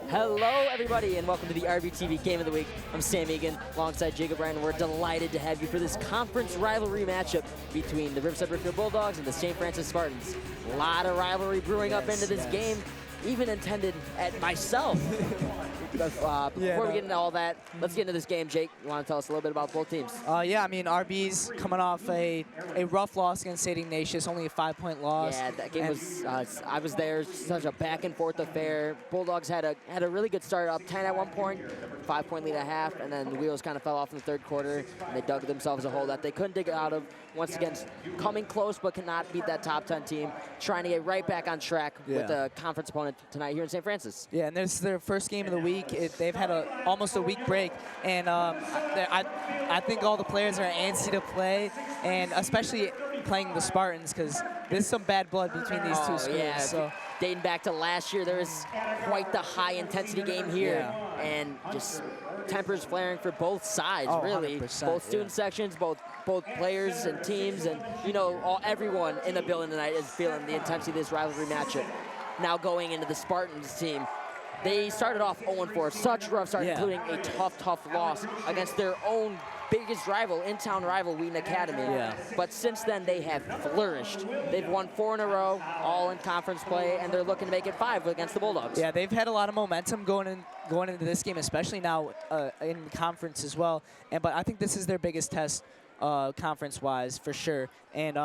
Hello, everybody, and welcome to the RBTV Game of the Week. I'm Sam Egan, alongside Jacob Ryan, and we're delighted to have you for this conference rivalry matchup between the Riverside Brookfield Bulldogs and the St. Francis Spartans. A lot of rivalry brewing up into this game, even intended at myself. Before we get into all that, let's get into this game. Jake, you want to tell us a little bit about both teams? Yeah, I mean, RB's coming off a rough loss against St. Ignatius, only a 5-point loss. Yeah, that game was, I was there, such a back-and-forth affair. Bulldogs had a really good start, up 10 at one point, 5-point lead at half, and then the wheels kind of fell off in the third quarter, and they dug themselves a hole that they couldn't dig out of. Once again, coming close but cannot beat that top 10 team, trying to get right back on track with a conference opponent tonight here in St. Francis. Yeah, and this is their first game of the week. They've had almost a week break, and I think all the players are antsy to play, and especially playing the Spartans, because there's some bad blood between these two schools. Yeah. So. Dating back to last year, there was quite the high-intensity game here, and just tempers flaring for both sides, really. Both student sections, both players and teams, and everyone in the building tonight is feeling the intensity of this rivalry matchup. Now going into the Spartans team, they started off 0-4, such a rough start, including a tough loss against their own biggest rival, in-town rival, Wheaton Academy. But since then, they have flourished. They've won 4 in a row, all in conference play, and they're looking to make it 5 against the Bulldogs. Yeah, they've had a lot of momentum going into this game, especially now in conference as well. But I think this is their biggest test conference-wise, for sure. And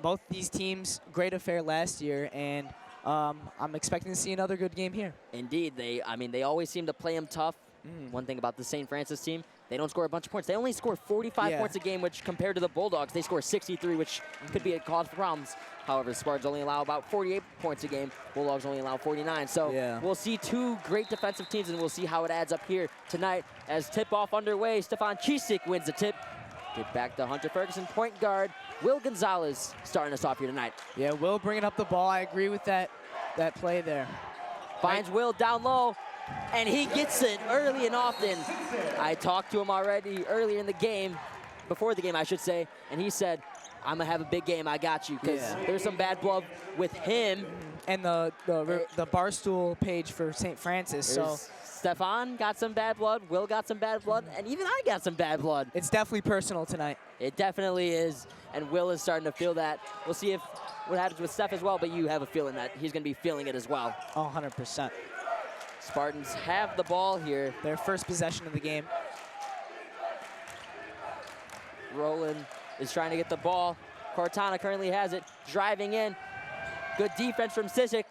both these teams, great affair last year, and I'm expecting to see another good game here. Indeed, they always seem to play them tough. One thing about the St. Francis team, they don't score a bunch of points. They only score 45 points a game, which compared to the Bulldogs, they score 63, which could be a cause for problems. However, the Spartans only allow about 48 points a game. Bulldogs only allow 49. So we'll see two great defensive teams, and we'll see how it adds up here tonight. As tip-off underway, Stefan Chisik wins the tip. Get back to Hunter Ferguson, point guard. Will Gonzalez starting us off here tonight. Yeah, Will bringing up the ball. I agree with that play there. Finds Will down low, and he gets it early and often. I talked to him already earlier in the game, before the game I should say, and he said, I'm gonna have a big game, I got you, because there's some bad blood with him. And the Barstool page for St. Francis, so. Stefan got some bad blood, Will got some bad blood, and even I got some bad blood. It's definitely personal tonight. It definitely is, and Will is starting to feel that. We'll see what happens with Steph as well, but you have a feeling that he's gonna be feeling it as well. Oh, 100%. Spartans have the ball here. Their first possession of the game. Roland is trying to get the ball. Cortana currently has it, driving in. Good defense from Chisik.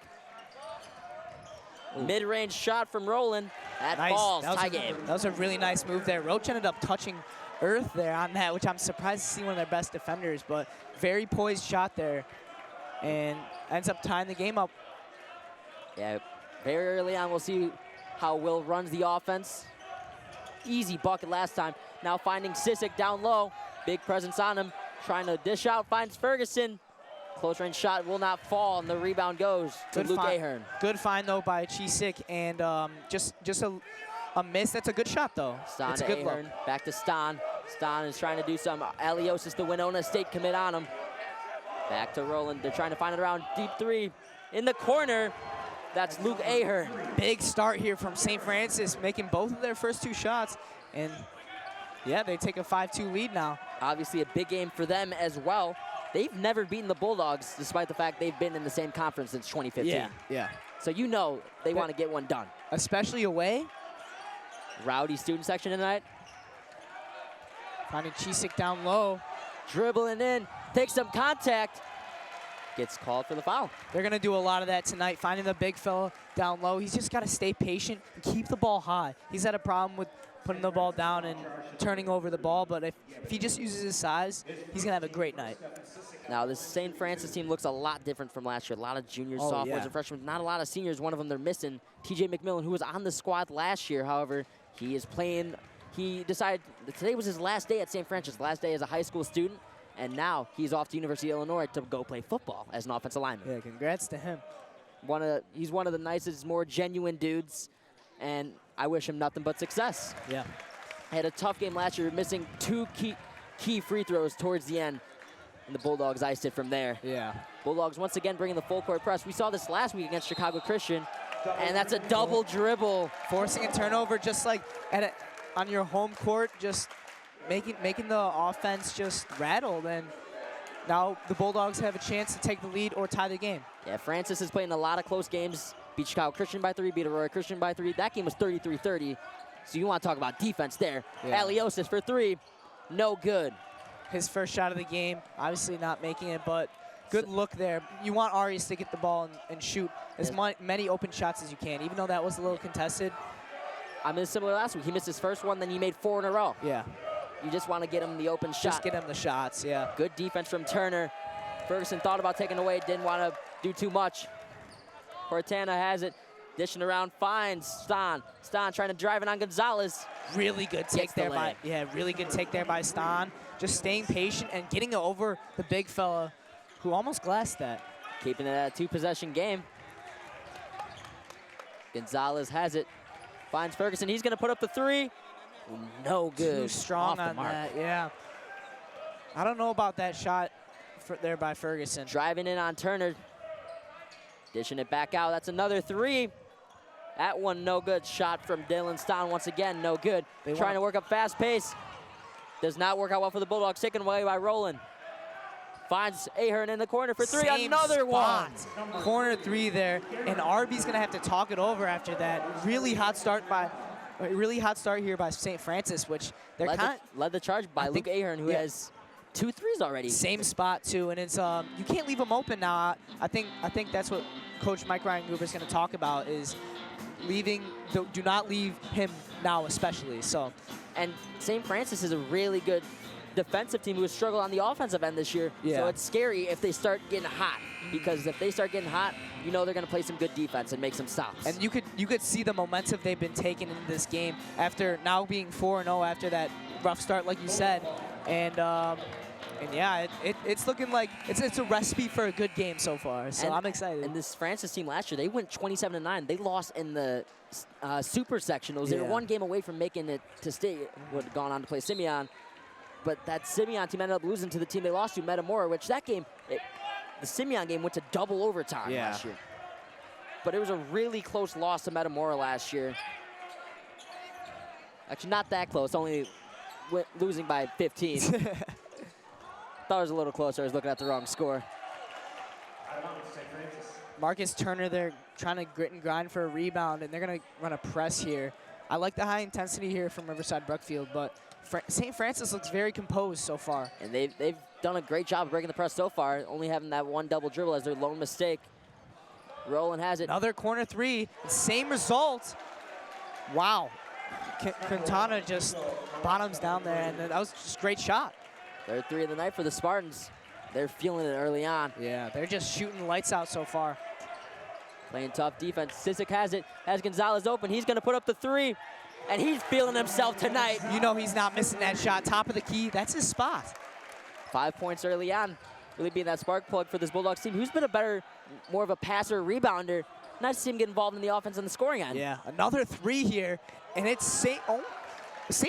Mid-range shot from Roland. That falls, tie game. That was a really nice move there. Roach ended up touching earth there on that, which I'm surprised to see one of their best defenders, but very poised shot there, and ends up tying the game up. Yeah, very early on, we'll see how Will runs the offense. Easy bucket last time. Now finding Chisik down low. Big presence on him. Trying to dish out, finds Ferguson. Close range shot will not fall, and the rebound goes to Luke Ahern. Good find, though, by Chisik, and just a miss. That's a good shot, though. Stan it's a good Ahern, back to Stan. Stan is trying to do some Aliosis to Winona State commit on him. Back to Roland. They're trying to find it around deep three. In the corner, that's Luke Ahern. Big start here from St. Francis, making both of their first 2 shots, and yeah, they take a 5-2 lead now. Obviously a big game for them as well. They've never beaten the Bulldogs, despite the fact they've been in the same conference since 2015. Yeah. So they want to get one done. Especially away. Rowdy student section tonight. Finding Chisik down low. Dribbling in, takes some contact. Gets called for the foul. They're going to do a lot of that tonight, finding the big fella down low. He's just got to stay patient and keep the ball high. He's had a problem with putting the ball down and turning over the ball, but if he just uses his size, he's going to have a great night. Now, this St. Francis team looks a lot different from last year. A lot of juniors, sophomores, and freshmen. Not a lot of seniors. One of them they're missing, TJ McMillan, who was on the squad last year. However, he is playing. He decided that today was his last day at St. Francis, last day as a high school student, and now he's off to University of Illinois to go play football as an offensive lineman. Yeah, congrats to him. He's one of the nicest, more genuine dudes, and I wish him nothing but success. Yeah. Had a tough game last year, missing 2 key free throws towards the end, and the Bulldogs iced it from there. Yeah. Bulldogs once again bringing the full court press. We saw this last week against Chicago Christian. And that's a double dribble. Forcing a turnover just like on your home court, just making the offense just rattled. And now the Bulldogs have a chance to take the lead or tie the game. Yeah, Francis is playing a lot of close games. Beat Chicago Christian by 3, beat Aurora Christian by 3. That game was 33-30. So you want to talk about defense there. Yeah. Aliosis for 3, no good. His first shot of the game, obviously not making it, but good look there. You want Arias to get the ball and shoot as many open shots as you can, even though that was a little contested. I mean, similar last week. He missed his first one, then he made 4 in a row. Yeah. You just want to get him the open shot. Just get him the shots, yeah. Good defense from Turner. Ferguson thought about taking away, didn't want to do too much. Cortana has it, dishing around, finds Stan. Stan trying to drive it on Gonzalez. Really good take there by, really good take there by Stan. Just staying patient and getting it over the big fella who almost glassed that. Keeping it at a 2-possession game. Gonzalez has it, finds Ferguson. He's going to put up the 3. No good. Too strong on that, yeah. I don't know about that shot there by Ferguson. Driving in on Turner. Dishing it back out. That's another 3. That one no good. Shot from Dylan Stan once again, no good. Trying to work up fast pace. Does not work out well for the Bulldogs. Taken away by Roland. Finds Ahern in the corner for 3. Another one. Corner 3 there, and RB's gonna have to talk it over after that. Really hot start here by St. Francis, which they're led the charge by Luke Ahern, who has 2 threes already. Same spot too, and it's you can't leave him open now. I think that's what Coach Mike Ryan Gruber is going to talk about, is do not leave him now, especially. So, and St. Francis is a really good defensive team who has struggled on the offensive end this year. Yeah. So it's scary if they start getting hot, because if they start getting hot, you know they're going to play some good defense and make some stops. And you could see the momentum they've been taking in this game after now being 4-0 after that rough start, like you said. And yeah, it's looking like it's a recipe for a good game so far. So I'm excited. And this Francis team last year, they went 27-9. They lost in the super sectionals. They were 1 game away from making it to state. Would have gone on to play Simeon, but that Simeon team ended up losing to the team they lost to, Metamora. Which that game, the Simeon game went to double overtime last year. But it was a really close loss to Metamora last year. Actually, not that close. Only losing by 15. Thought it was a little closer. I was looking at the wrong score. Marcus Turner there trying to grit and grind for a rebound, and they're going to run a press here. I like the high intensity here from Riverside Brookfield, but St. Francis looks very composed so far. And they've done a great job of breaking the press so far, only having that 1 double dribble as their lone mistake. Roland has it. Another corner 3, same result. Wow. Quintana just bottoms down there, and that was just a great shot. Third 3 of the night for the Spartans. They're feeling it early on. Yeah, they're just shooting lights out so far. Playing tough defense. Sisek has it, has Gonzalez open. He's going to put up the 3, and he's feeling himself tonight. You know he's not missing that shot. Top of the key, that's his spot. 5 points early on. Really being that spark plug for this Bulldogs team, who's been more of a passer, rebounder. Nice to see him get involved in the offense and the scoring end. Yeah, another 3 here, and it's St.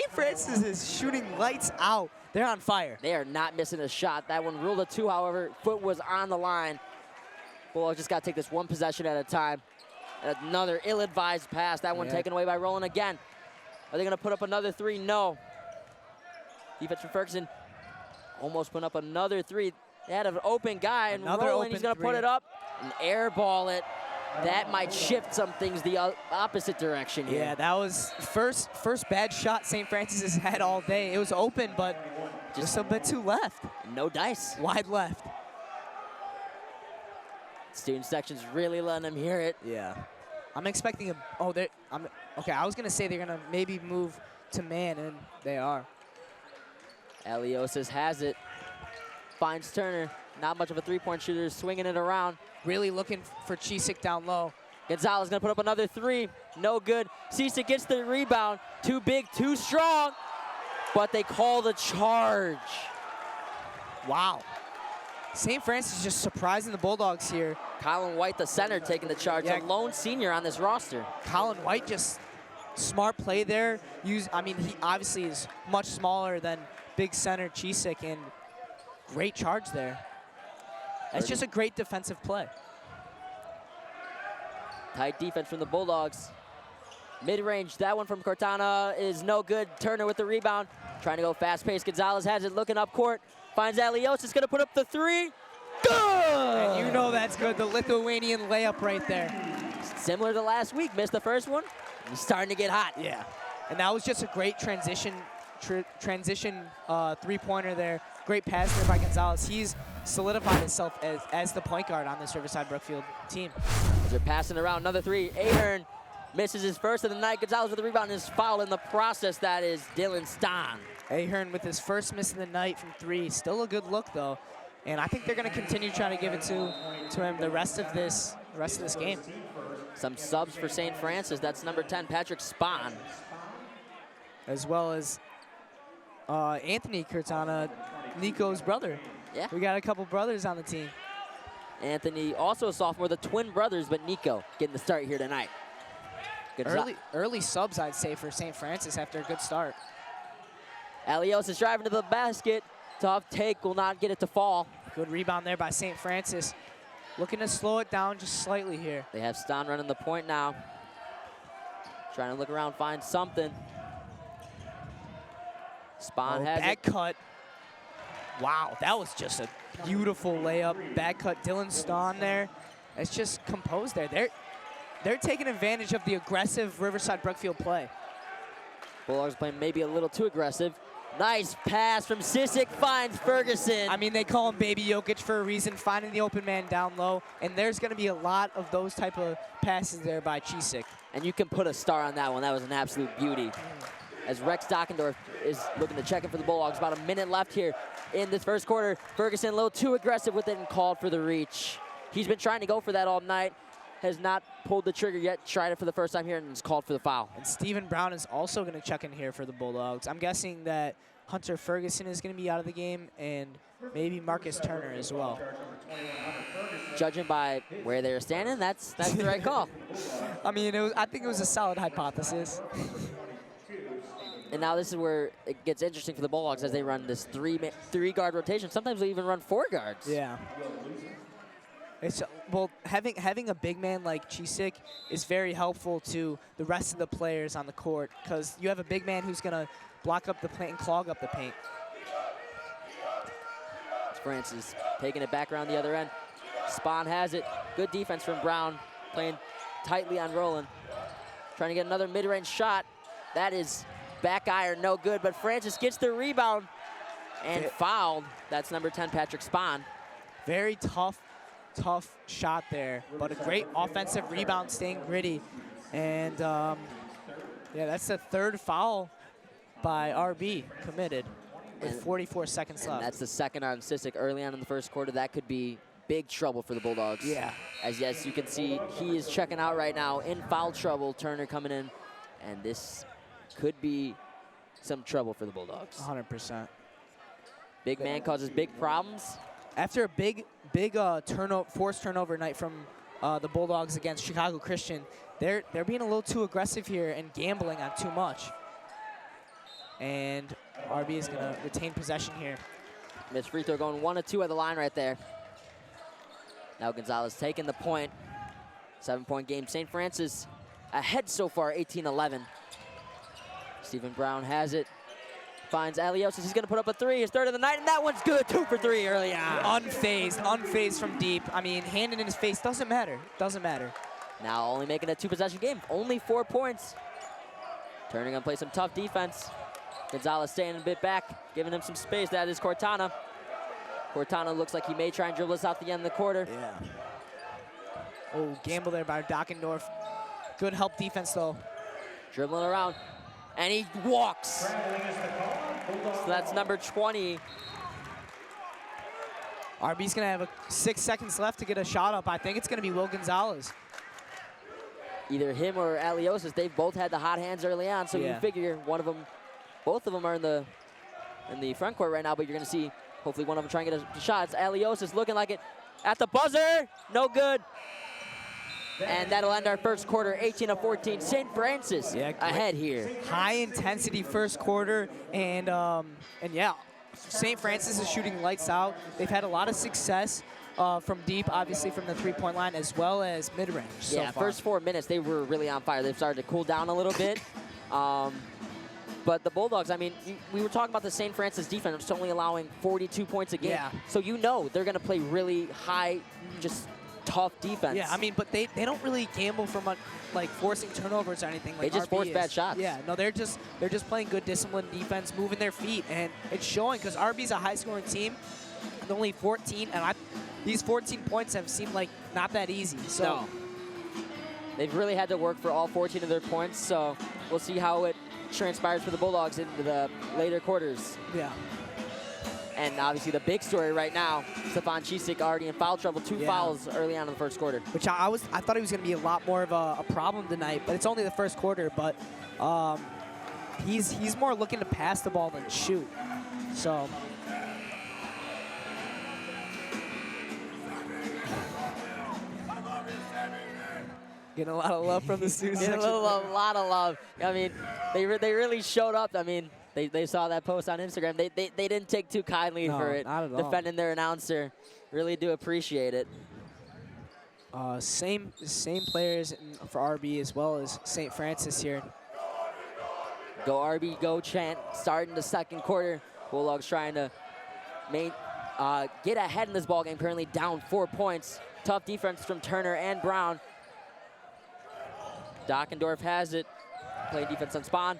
Francis is shooting lights out. They're on fire. They are not missing a shot. That one ruled a 2, however. Foot was on the line. Bulldogs just got to take this 1 possession at a time. And another ill-advised pass. That one taken away by Roland again. Are they going to put up another 3? No. Defense from Ferguson almost put up another 3. They had an open guy, and Roland, he's going to put it up and airball it. That might shift some things the opposite direction here. Yeah, that was first bad shot St. Francis has had all day. It was open, but just a bit too left. No dice. Wide left. Student section's really letting them hear it. Yeah. I'm expecting okay, I was going to say they're going to maybe move to man, and they are. Aliosis has it. Finds Turner. Not much of a 3-point shooter, swinging it around. Really looking for Chisek down low. Gonzalez gonna put up another 3. No good. Chisek gets the rebound. Too big, too strong. But they call the charge. Wow. St. Francis is just surprising the Bulldogs here. Colin White, the center, taking the charge. A lone senior on this roster. Colin White, just smart play there. He obviously is much smaller than big center Chisek, and great charge there. That's just a great defensive play. Tight defense from the Bulldogs. Mid-range, that one from Cortana is no good. Turner with the rebound. Trying to go fast-paced. Gonzalez has it, looking up court. Finds Alios, is gonna put up the three. Good! And you know that's good, the Lithuanian layup right there. Similar to last week, missed the first one. He's starting to get hot. Yeah. And that was just a great transition three-pointer there. Great pass there by Gonzalez. He's solidified himself as the point guard on this Riverside Brookfield team. They're passing around, another three. Ahern misses his first of the night. Gonzalez with the rebound and is fouled in the process. That is Dylan Stahn. Ahern with his first miss of the night from three. Still a good look though. And I think they're going to continue trying to give it to him the rest of this game. Some subs for St. Francis. That's number 10, Patrick Spahn. As well as Anthony Cortana, Nico's brother. Yeah. We got a couple brothers on the team. Anthony, also a sophomore, the twin brothers, but Nico getting the start here tonight. Early subs, I'd say, for St. Francis after a good start. Alios is driving to the basket. Tough take, will not get it to fall. Good rebound there by St. Francis. Looking to slow it down just slightly here. They have Stahn running the point now. Trying to look around, find something. Spahn has back it. cut. Wow, that was just a beautiful layup. Back cut, Dylan Stahn there. It's just composed there. They're taking advantage of the aggressive Riverside Brookfield play. Bulldogs playing maybe a little too aggressive. Nice pass from Sisic, finds Ferguson. I mean, they call him Baby Jokic for a reason, finding the open man down low, and there's going to be a lot of those type of passes there by Chisik. And you can put a star on that one. That was an absolute beauty. As Rex Dockendorf is looking to check in for the Bulldogs. About a minute left here in this first quarter. Ferguson a little too aggressive with it and called for the reach. He's been trying to go for that all night. Has not pulled the trigger yet. Tried it for the first time here and is called for the foul. And Stephen Brown is also going to check in here for the Bulldogs. I'm guessing that Hunter Ferguson is going to be out of the game and maybe Marcus Turner as well. Judging by where they're standing, that's the right call. I mean, I think it was a solid hypothesis. And now this is where it gets interesting for the Bulldogs as they run this three-guard rotation. Sometimes they even run 4 guards. Yeah. Well, having a big man like Chisik is very helpful to the rest of the players on the court because you have a big man who's going to block up the paint and clog up the paint. Francis taking it back around the other end. Spahn has it. Good defense from Brown, playing tightly on Roland. Trying to get another mid-range shot. That is back iron, no good, but Francis gets the rebound and fouled. That's number 10, Patrick Spahn. Very tough shot there, but a great offensive rebound, staying gritty. And yeah, that's the 3rd foul by RB committed with 44 seconds left. That's the 2nd on Sisic early on in the first quarter. That could be big trouble for the Bulldogs. Yeah. As yes, you can see, he is checking out right now in foul trouble. Turner coming in, and this could be some trouble for the Bulldogs. 100%. Big man causes big problems. After a big forced turnover night from the Bulldogs against Chicago Christian, they're being a little too aggressive here and gambling on too much. And RB is going to retain possession here. Missed free throw, going 1 of 2 at the line right there. Now Gonzalez taking the point. 7-point game. St. Francis ahead so far, 18-11. Stephen Brown has it. Finds Alios. He's going to put up a 3. His 3rd of the night, and that one's good. 2 for 3 early on. Unfazed from deep. I mean, hand in his face doesn't matter. Doesn't matter. Now only making a 2-possession game. Only 4 points. Turner going to play some tough defense. Gonzalez staying a bit back, giving him some space. That is Cortana. Cortana looks like he may try and dribble this out the end of the quarter. Yeah. Oh, gamble there by Dockendorf. Good help defense, though. Dribbling around, and he walks. So that's number 20. RB's going to have 6 seconds left to get a shot up. I think it's going to be Will Gonzalez. Either him or Aliosis, they've both had the hot hands early on, so you figure both of them are in the front court right now, but you're going to see hopefully one of them try and get a shot. It's Aliosis looking like it at the buzzer. No good. And that'll end our first quarter, 18-14. St. Francis ahead here. High intensity first quarter, and yeah, St. Francis is shooting lights out. They've had a lot of success from deep, obviously from the three-point line, as well as mid-range. Yeah, first 4 minutes, they were really on fire. They've started to cool down a little bit. But the Bulldogs, I mean, we were talking about the St. Francis defense only allowing 42 points a game. Yeah. So you know they're going to play really high, just tough defense. Yeah, I mean, but they don't really gamble for much, like forcing turnovers or anything. Like they just force bad shots. Yeah, no, they're just playing good disciplined defense, moving their feet, and it's showing because RB's a high-scoring team. With only 14, and these 14 points have seemed like not that easy. So no. They've really had to work for all 14 of their points. So we'll see how it transpires for the Bulldogs into the later quarters. Yeah. And obviously the big story right now, Stefan Cisic already in foul trouble, 2 fouls early on in the first quarter. Which I thought he was going to be a lot more of a problem tonight, but it's only the first quarter. But he's more looking to pass the ball than shoot. So. Getting a lot of love from the student section. Getting a lot of love. I mean, they really showed up. I mean, they saw that post on Instagram. They didn't take too kindly for it. Not at all. Defending their announcer. Really do appreciate it. Same players for RB as well as St. Francis here. Go RB, go chant. Starting the second quarter. Bulldogs trying to get ahead in this ball game. Currently down 4 points. Tough defense from Turner and Brown. Dockendorf has it. Playing defense on Spahn.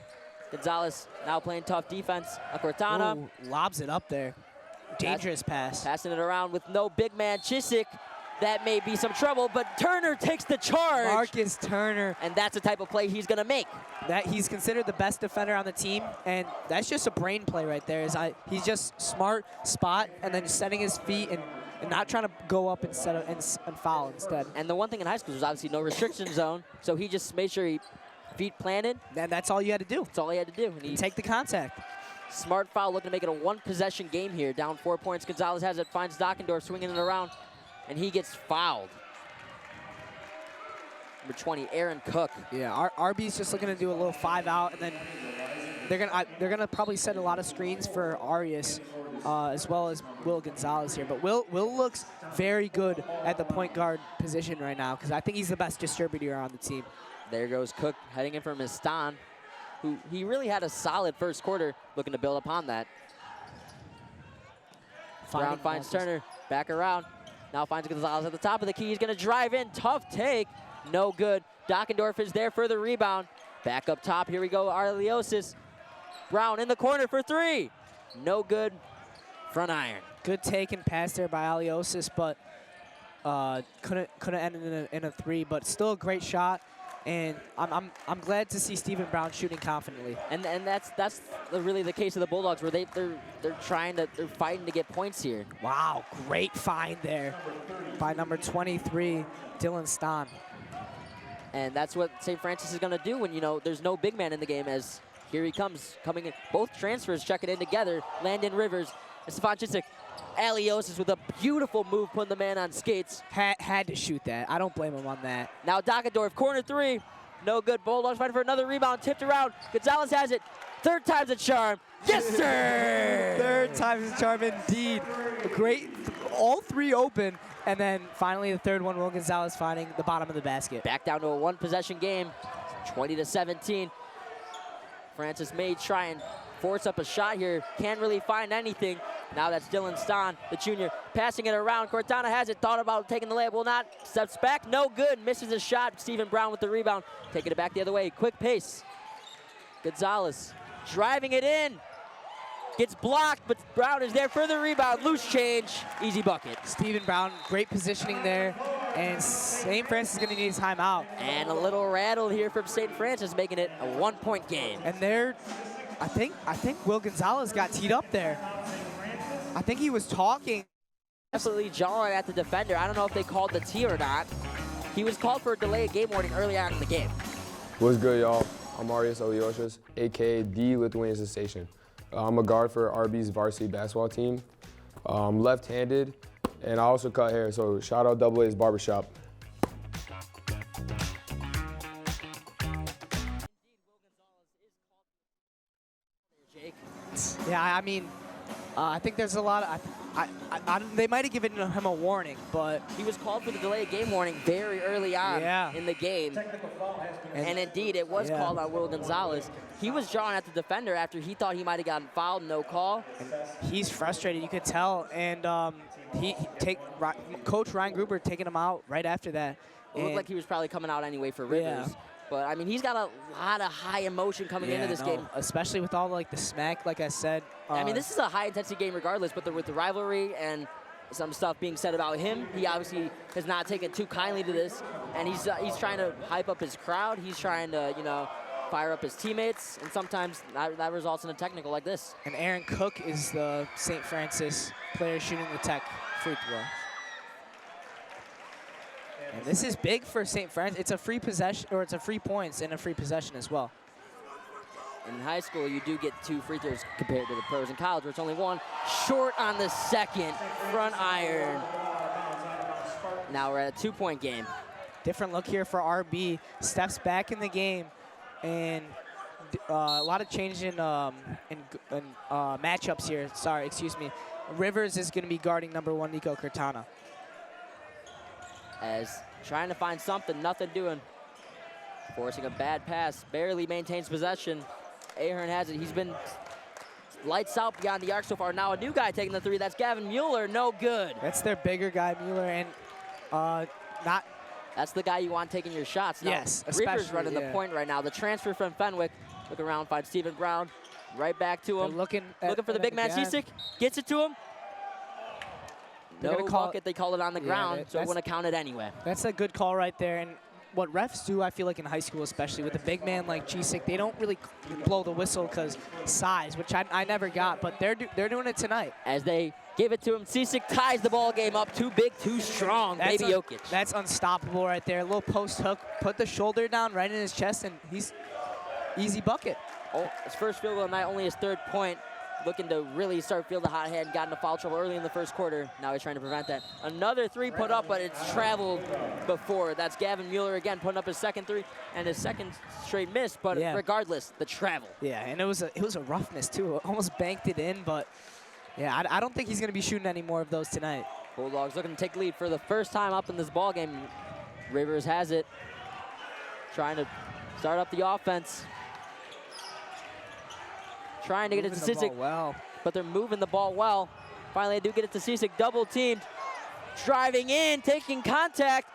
Gonzalez now playing tough defense. Cortana. Ooh, lobs it up there. Dangerous pass. Passing it around with no big man. Cisic. That may be some trouble, but Turner takes the charge. Marcus Turner. And that's the type of play he's going to make. That he's considered the best defender on the team, and that's just a brain play right there. He's just smart, spot, and then setting his feet and not trying to go up instead of and foul instead. And the one thing in high school was obviously no restriction zone, so he just made sure he feet planted. And that's all you had to do. That's all he had to do. And take the contact. Smart foul, looking to make it a one-possession game here. Down 4 points. Gonzalez has it, finds Dockendorf swinging it around, and he gets fouled. Number 20, Aaron Cook. Yeah, RB's just looking to do a little 5-out, and then they're gonna probably set a lot of screens for Arias, as well as Will Gonzalez here. But Will looks very good at the point guard position right now because I think he's the best distributor on the team. There goes Cook heading in from Mistan, who he really had a solid first quarter, looking to build upon that. Brown finds Turner, back around. Now finds Gonzalez at the top of the key. He's going to drive in, tough take, no good. Dockendorf is there for the rebound. Back up top, here we go, Arliosis. Brown in the corner for 3. No good, front iron. Good take and pass there by Aliosis, but couldn't end in a 3, but still a great shot. And I'm glad to see Stephen Brown shooting confidently. And that's really the case of the Bulldogs, where they're fighting to get points here. Wow, great find there by number 23, Dylan Stan. And that's what St. Francis is going to do when, you know, there's no big man in the game, as here he comes, coming in. Both transfers checking in together. Landon Rivers and Stefan Cisic. Aliosis with a beautiful move, putting the man on skates. Had to shoot that. I don't blame him on that. Now Dockendorf, corner 3. No good. Bulldogs fighting for another rebound. Tipped around. Gonzalez has it. Third time's a charm. Yes, sir! Third time's a charm indeed. Great. All 3 open. And then finally the third one, Will Gonzalez finding the bottom of the basket. Back down to a one-possession game, 20-17. Francis may try and force up a shot here. Can't really find anything. Now that's Dylan Stan, the junior, passing it around. Cortana has it, thought about taking the layup, will not. Steps back, no good, misses a shot. Stephen Brown with the rebound, taking it back the other way. Quick pace. Gonzalez driving it in. Gets blocked, but Brown is there for the rebound. Loose change, easy bucket. Stephen Brown, great positioning there. And St. Francis is going to need a timeout. And a little rattle here from St. Francis, making it a 1-point game. And there, I think Will Gonzalez got teed up there. I think he was talking. Absolutely jawing at the defender. I don't know if they called the tee or not. He was called for a delayed game warning early on in the game. What's good, y'all? I'm Arias Olioshis, a.k.a. the Lithuanian Sensation. I'm a guard for RB's varsity basketball team. I'm left-handed, and I also cut hair, so shout out Double A's Barbershop. Yeah, I mean, I think there's a lot of, they might have given him a warning, but he was called for the delayed game warning very early on in the game. And indeed, it was called on Will Gonzalez. He was drawing at the defender after he thought he might have gotten fouled, no call. And he's frustrated, you could tell. And Coach Ryan Gruber taking him out right after that. It looked like he was probably coming out anyway for Rivers. Yeah. But, I mean, he's got a lot of high emotion coming into this game. Especially with all, like, the smack, like I said. I mean, this is a high-intensity game regardless, but with the rivalry and some stuff being said about him, he obviously has not taken too kindly to this. And he's trying to hype up his crowd. He's trying to, you know, fire up his teammates. And sometimes that results in a technical like this. And Aaron Cook is the St. Francis player shooting the tech free throw. And this is big for St. Francis. It's a free possession, or it's a free points and a free possession as well. In high school, you do get 2 free throws compared to the pros. In college, where it's only 1. Short on the second, front iron. Now we're at a 2-point game. Different look here for RB. Steps back in the game, and a lot of change in matchups here. Sorry, excuse me. Rivers is going to be guarding #1 Nico Cortana. As trying to find something, nothing doing. Forcing a bad pass, barely maintains possession. Ahern has it. He's been lights out beyond the arc so far. Now a new guy taking the 3. That's Gavin Mueller. No good. That's their bigger guy, Mueller, and not. That's the guy you want taking your shots. Now, yes, Rivers running the point right now. The transfer from Fenwick. Look around, finds Stephen Brown. Right back to him. They're looking for the big man, Cisic. Gets it to him. No bucket, they call it on the ground, so it wouldn't count it anyway. That's a good call right there. And what refs do, I feel like in high school especially, with a big man like Cisic, they don't really blow the whistle because size, which I never got, but they're doing it tonight. As they give it to him, Cisic ties the ball game up. Too big, too strong, baby Jokic. That's unstoppable right there. A little post hook, put the shoulder down right in his chest, and he's easy bucket. Oh, his first field goal of the night, only his 3rd point. Looking to really start feel the hot hand, got into foul trouble early in the first quarter. Now he's trying to prevent that. Another 3 put up, but it's traveled before. That's Gavin Mueller again putting up his 2nd 3 and his 2nd straight miss, but regardless, the travel. Yeah, and it was a roughness too. Almost banked it in, but yeah, I don't think he's gonna be shooting any more of those tonight. Bulldogs looking to take lead for the first time up in this ball game. Rivers has it. Trying to start up the offense. Trying to get it to Cisic, but they're moving the ball well. Finally, they do get it to Cisic, double teamed. Driving in, taking contact.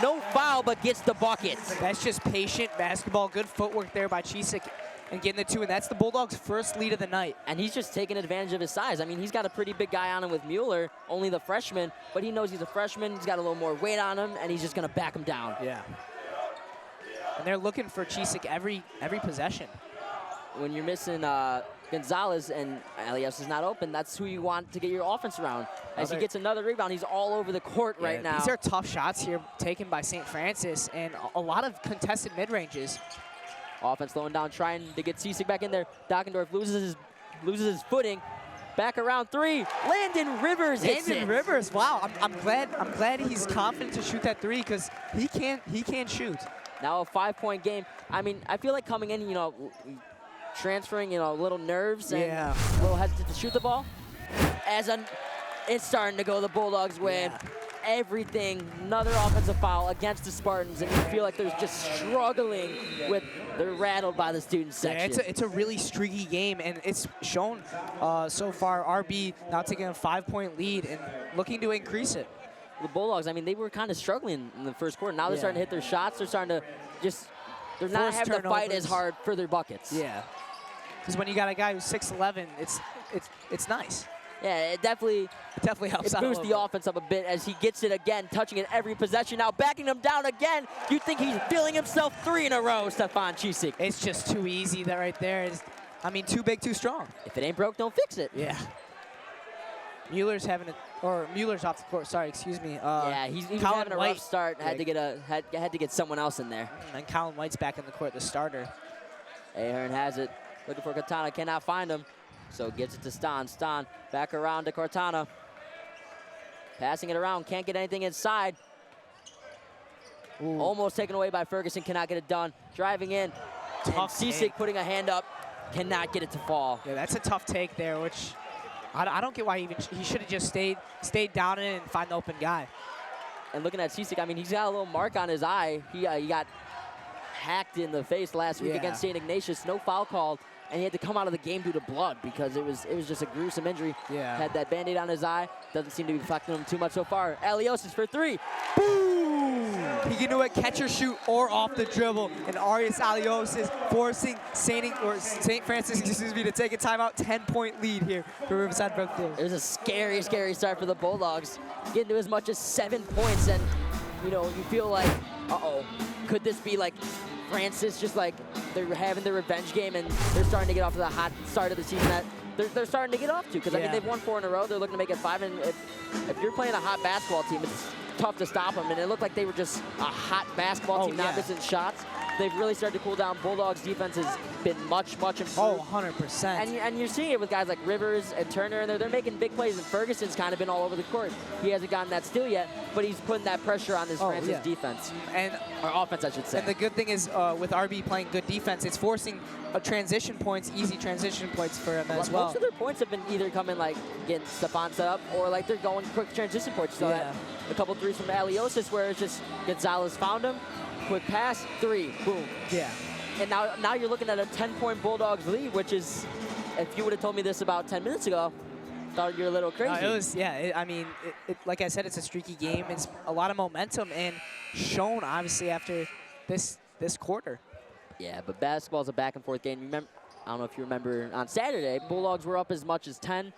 No foul, but gets the bucket. That's just patient basketball. Good footwork there by Cisic and getting the 2, and that's the Bulldogs' first lead of the night. And he's just taking advantage of his size. I mean, he's got a pretty big guy on him with Mueller, only the freshman, but he knows he's a freshman. He's got a little more weight on him, and he's just going to back him down. Yeah. And they're looking for Cisic every possession. When you're missing Gonzalez and Elias is not open, that's who you want to get your offense around. As he gets another rebound, he's all over the court right now. These are tough shots here taken by St. Francis, and a lot of contested mid-ranges. Offense slowing down, trying to get Cisic back in there. Dockendorf loses his footing. Back around 3. Landon Rivers hits it. Landon Rivers, wow! I'm glad he's confident to shoot that 3 because he can't shoot. Now a 5-point game. I mean, I feel like coming in, you know, transferring, you know, little nerves and a little hesitant to shoot the ball. It's starting to go the Bulldogs' way. Everything, another offensive foul against the Spartans, and you feel like they're just struggling with, they're rattled by the student section. Yeah, it's a really streaky game, and it's shown so far. RB now taking a 5-point lead and looking to increase it. The Bulldogs, I mean, they were kind of struggling in the first quarter. Now they're starting to hit their shots. They're starting to just, they're not having to fight as hard for their buckets. Yeah. Because when you got a guy who's 6'11", it's nice. Yeah, it definitely helps. It boosts the offense up a bit as he gets it again, touching it every possession. Now backing him down again. You'd think he's feeling himself 3 in a row, Stefan Cisic. It's just too easy that right there. I mean, too big, too strong. If it ain't broke, don't fix it. Yeah. Mueller's having Mueller's off the court. Sorry, excuse me. Yeah, he's having a rough start. Had to get someone else in there. And Colin White's back in the court, the starter. Ahern has it. Looking for Cortana, cannot find him. So gets it to Stan. Stan back around to Cortana. Passing it around, can't get anything inside. Ooh. Almost taken away by Ferguson, cannot get it done. Driving in, and Cisic putting a hand up, cannot get it to fall. Yeah, that's a tough take there, which I don't get why he should have just stayed down in and find the open guy. And looking at Cisic, I mean, he's got a little mark on his eye. He got hacked in the face last week against St. Ignatius. No foul called, and he had to come out of the game due to blood because it was just a gruesome injury. Yeah. Had that Band-Aid on his eye. Doesn't seem to be affecting him too much so far. Aliosis for 3. Boom! He can do it catch or shoot or off the dribble. And Arias Aliosis forcing St. Francis, to take a timeout. 10-point lead here for Riverside Brookfield. It was a scary, scary start for the Bulldogs. Getting to as much as 7 points, and you know, you feel like, uh-oh, could this be like Francis just like they're having their revenge game and they're starting to get off to the hot start of the season that they're starting to get off to? Because I mean, they've won 4 in a row. They're looking to make it 5, and if you're playing a hot basketball team, it's tough to stop them, and it looked like they were just a hot basketball team, not missing shots. They've really started to cool down. Bulldogs defense has been much improved. Oh, 100%. And you're seeing it with guys like Rivers and Turner, and they're making big plays, and Ferguson's kind of been all over the court. He hasn't gotten that steal yet, but he's putting that pressure on this Francis defense. Or offense, I should say. And the good thing is with RB playing good defense, it's forcing transition points, easy transition points for him as well. Most of their points have been either coming like getting Stephon set up, or like they're going quick transition points. So that a couple threes from Aliosis where it's just Gonzalez found him, quick pass, 3, boom. Yeah. And now you're looking at a 10-point Bulldogs lead, which is, if you would have told me this about 10 minutes ago, thought you're a little crazy. It was, I mean, like I said, it's a streaky game. It's a lot of momentum, and shown obviously after this quarter. Yeah, but basketball's a back-and-forth game. Remember, I don't know if you remember, on Saturday, Bulldogs were up as much as 10.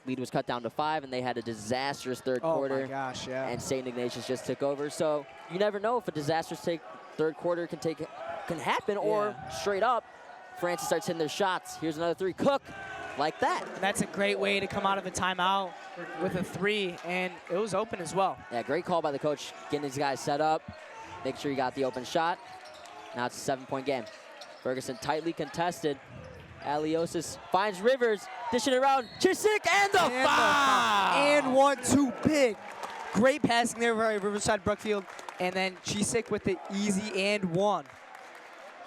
Lead was cut down to 5, and they had a disastrous third quarter. Oh my gosh, yeah. And St. Ignatius just took over. So you never know if a disastrous third quarter can happen, or straight up, Francis starts hitting their shots. Here's another 3, Cook, like that. That's a great way to come out of a timeout with a 3, and it was open as well. Yeah, great call by the coach, getting these guys set up, make sure you got the open shot. Now it's a 7-point game. Ferguson tightly contested. Aliosis finds Rivers, dishing it around. Chisik and the foul! And 1-2 big. Great passing there by Riverside Brookfield. And then Chisik with the easy and 1.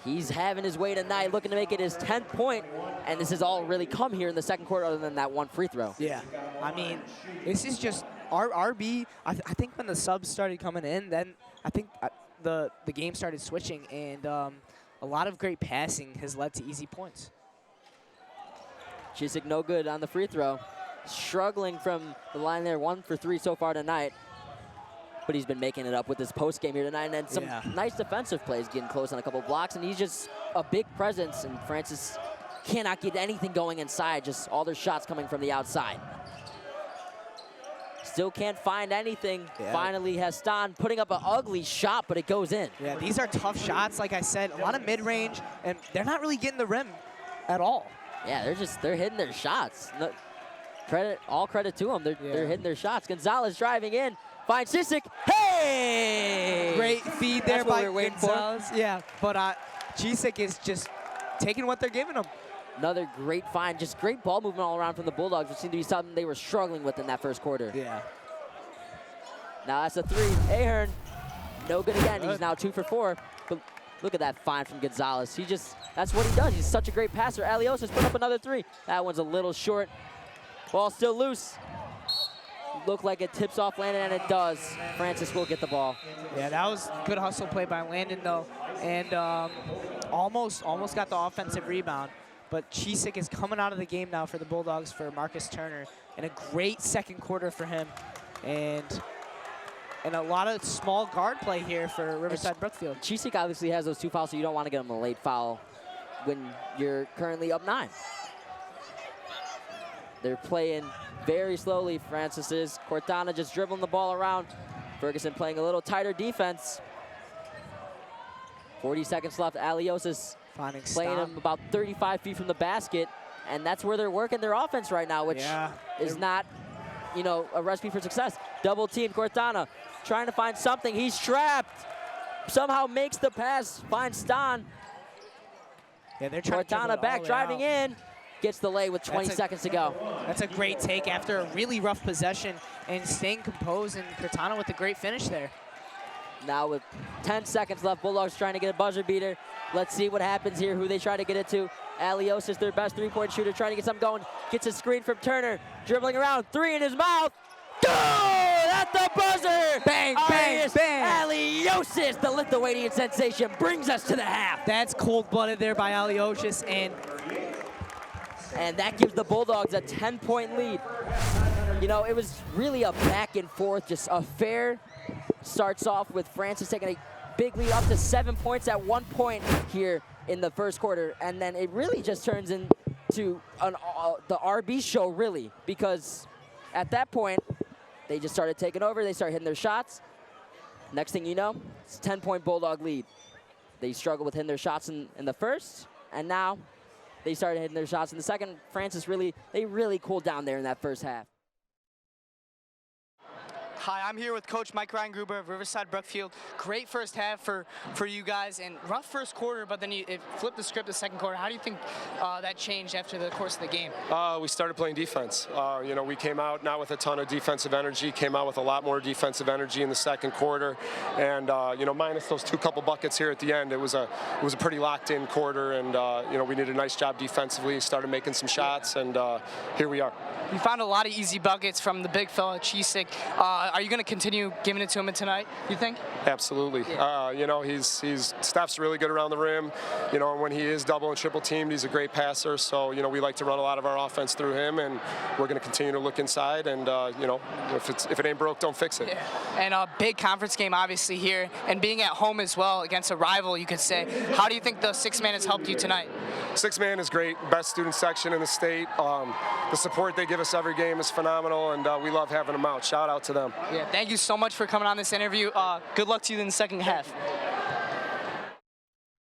He's having his way tonight, looking to make it his 10th point. And this has all really come here in the second quarter, other than that 1 free throw. Yeah, I mean, this is just RB. I think when the subs started coming in, then I think the game started switching, and a lot of great passing has led to easy points. Chisik no good on the free throw. Struggling from the line there, 1 for 3 so far tonight. But he's been making it up with his post game here tonight, and some nice defensive plays, getting close on a couple blocks, and he's just a big presence, and Francis cannot get anything going inside, just all their shots coming from the outside. Still can't find anything. Finally, Heston putting up an ugly shot, but it goes in. Yeah, these are tough shots, like I said, a lot of mid-range, and they're not really getting the rim at all. Yeah, they're hitting their shots. No, all credit to them. They're hitting their shots. Gonzalez driving in, finds Cisic. Hey! Great feed there by Gonzalez. Yeah, but Cisic is just taking what they're giving him. Another great find, just great ball movement all around from the Bulldogs, which seemed to be something they were struggling with in that first quarter. Yeah. Now that's a 3. Ahern, no good again. He's now 2 for 4. But look at that find from Gonzalez. That's what he does. He's such a great passer. Aliosis put up another 3. That one's a little short. Ball still loose. Looked like it tips off Landon, and it does. Francis will get the ball. Yeah, that was good hustle play by Landon, though. And almost got the offensive rebound. But Chisik is coming out of the game now for the Bulldogs for Marcus Turner. And a great second quarter for him. And a lot of small guard play here for Riverside Brookfield. Chisik obviously has those 2 fouls, so you don't want to get him a late foul when you're currently up 9. They're playing very slowly, Francis is. Cortana just dribbling the ball around. Ferguson playing a little tighter defense. 40 seconds left. Aliosis playing him about 35 feet from the basket, and that's where they're working their offense right now, which is not, you know, a recipe for success. Double team, Cortana trying to find something. He's trapped. Somehow makes the pass, finds Stan. Yeah, they're trying Cortana back, driving in. Gets the lay with 20 seconds to go. That's a great take after a really rough possession and staying composed, and Cortana with a great finish there. Now with 10 seconds left, Bulldogs trying to get a buzzer beater. Let's see what happens here, who they try to get it to. Aliosis, their best three-point shooter, trying to get something going. Gets a screen from Turner, dribbling around, three in his mouth. Good at the buzzer! Bang, bang, bang! Aliosis, the Lithuanian sensation, brings us to the half. That's cold-blooded there by Aliosis, and that gives the Bulldogs a 10-point lead. You know, it was really a back and forth, just a fair. Starts off with Francis taking a big lead up to 7 points at 1 point here in the first quarter, and then it really just turns into the RB show, really, because at that point, they just started taking over. They started hitting their shots. Next thing you know, it's a 10-point Bulldog lead. They struggled with hitting their shots in the first, and now they started hitting their shots in the second. Francis they really cooled down there in that first half. Hi, I'm here with Coach Mike Reingruber of Riverside Brookfield. Great first half for you guys, and rough first quarter, but then it flipped the script the second quarter. How do you think that changed after the course of the game? We started playing defense. You know, we came out not with a ton of defensive energy, came out with a lot more defensive energy in the second quarter, and you know, minus those couple buckets here at the end, it was a pretty locked-in quarter, and you know, we did a nice job defensively, started making some shots, and here we are. You found a lot of easy buckets from the big fella, Chisik. Are you going to continue giving it to him tonight, you think? Absolutely. Yeah. You know, Steph's really good around the rim. You know, and when he is double and triple teamed, he's a great passer. So, you know, we like to run a lot of our offense through him, and we're going to continue to look inside. And, you know, if it ain't broke, don't fix it. Yeah. And a big conference game, obviously, here. And being at home as well against a rival, you could say. How do you think the six-man has helped you tonight? Six-man is great. Best student section in the state. The support they give us every game is phenomenal, and we love having them out. Shout out to them. Yeah, thank you so much for coming on this interview. Good luck to you in the second half.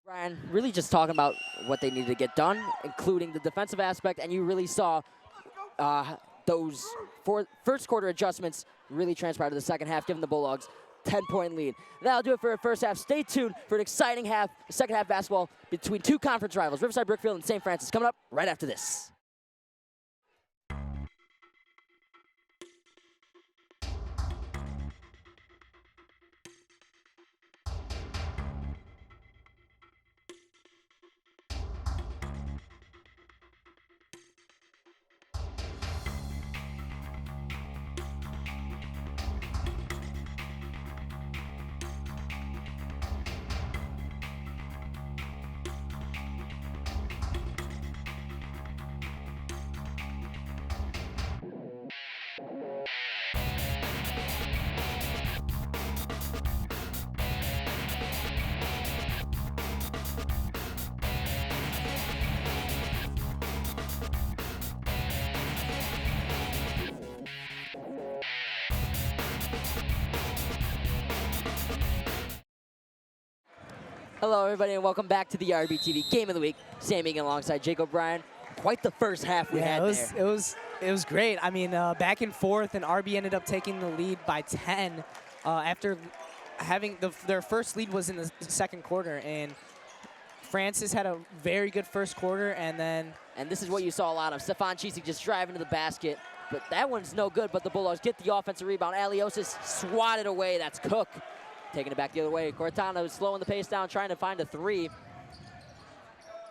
Brian, really just talking about what they needed to get done, including the defensive aspect, and you really saw those first quarter adjustments really transpire to the second half, giving the Bulldogs 10-point lead. That'll do it for our first half. Stay tuned for an exciting second half basketball between two conference rivals, Riverside Brookfield and St. Francis, coming up right after this. Hello, everybody, and welcome back to the RBTV Game of the Week. Sam Egan alongside Jake O'Brien. Quite the first half we had there. It was great. I mean, back and forth, and RB ended up taking the lead by 10 after having their first lead was in the second quarter, and Francis had a very good first quarter, and then... And this is what you saw a lot of. Stefan Chisik just driving to the basket, but that one's no good, but the Bulldogs get the offensive rebound. Aliosis swatted away. That's Cook. Taking it back the other way. Cortana is slowing the pace down, trying to find a three.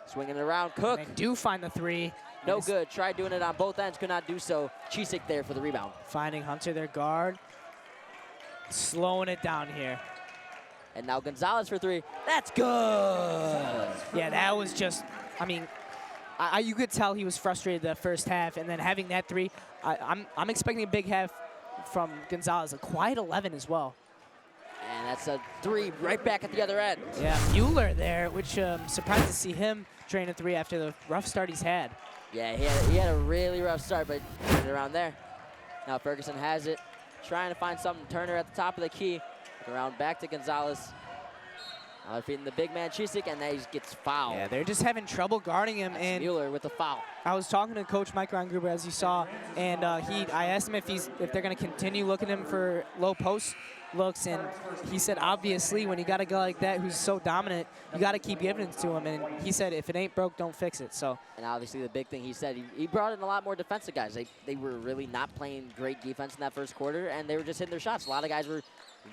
Swinging it around. Cook. They do find the three. No good. Tried doing it on both ends. Could not do so. Chisik there for the rebound. Finding Hunter, their guard. Slowing it down here. And now Gonzalez for three. That's good. Yeah, that was just, I mean, you could tell he was frustrated the first half, and then having that three, I'm expecting a big half from Gonzalez. A quiet 11 as well. And that's a three right back at the other end. Yeah, Mueller there, which surprised to see him drain a three after the rough start he's had. Yeah, he had a really rough start, but turned it around there. Now Ferguson has it, trying to find something. Turner at the top of the key. Around back to Gonzalez. Now they're feeding the big man Chisik, and then he gets fouled. Yeah, they're just having trouble guarding him. That's and Mueller with the foul. I was talking to Coach Mike Reingruber, as you saw, and I asked him if they're going to continue looking at him for low posts. looks, and he said, obviously, when you got a guy like that who's so dominant, you got to keep giving it to him. And he said, if it ain't broke, don't fix it. So. And obviously the big thing he said, he brought in a lot more defensive guys. They were really not playing great defense in that first quarter, and they were just hitting their shots. A lot of guys were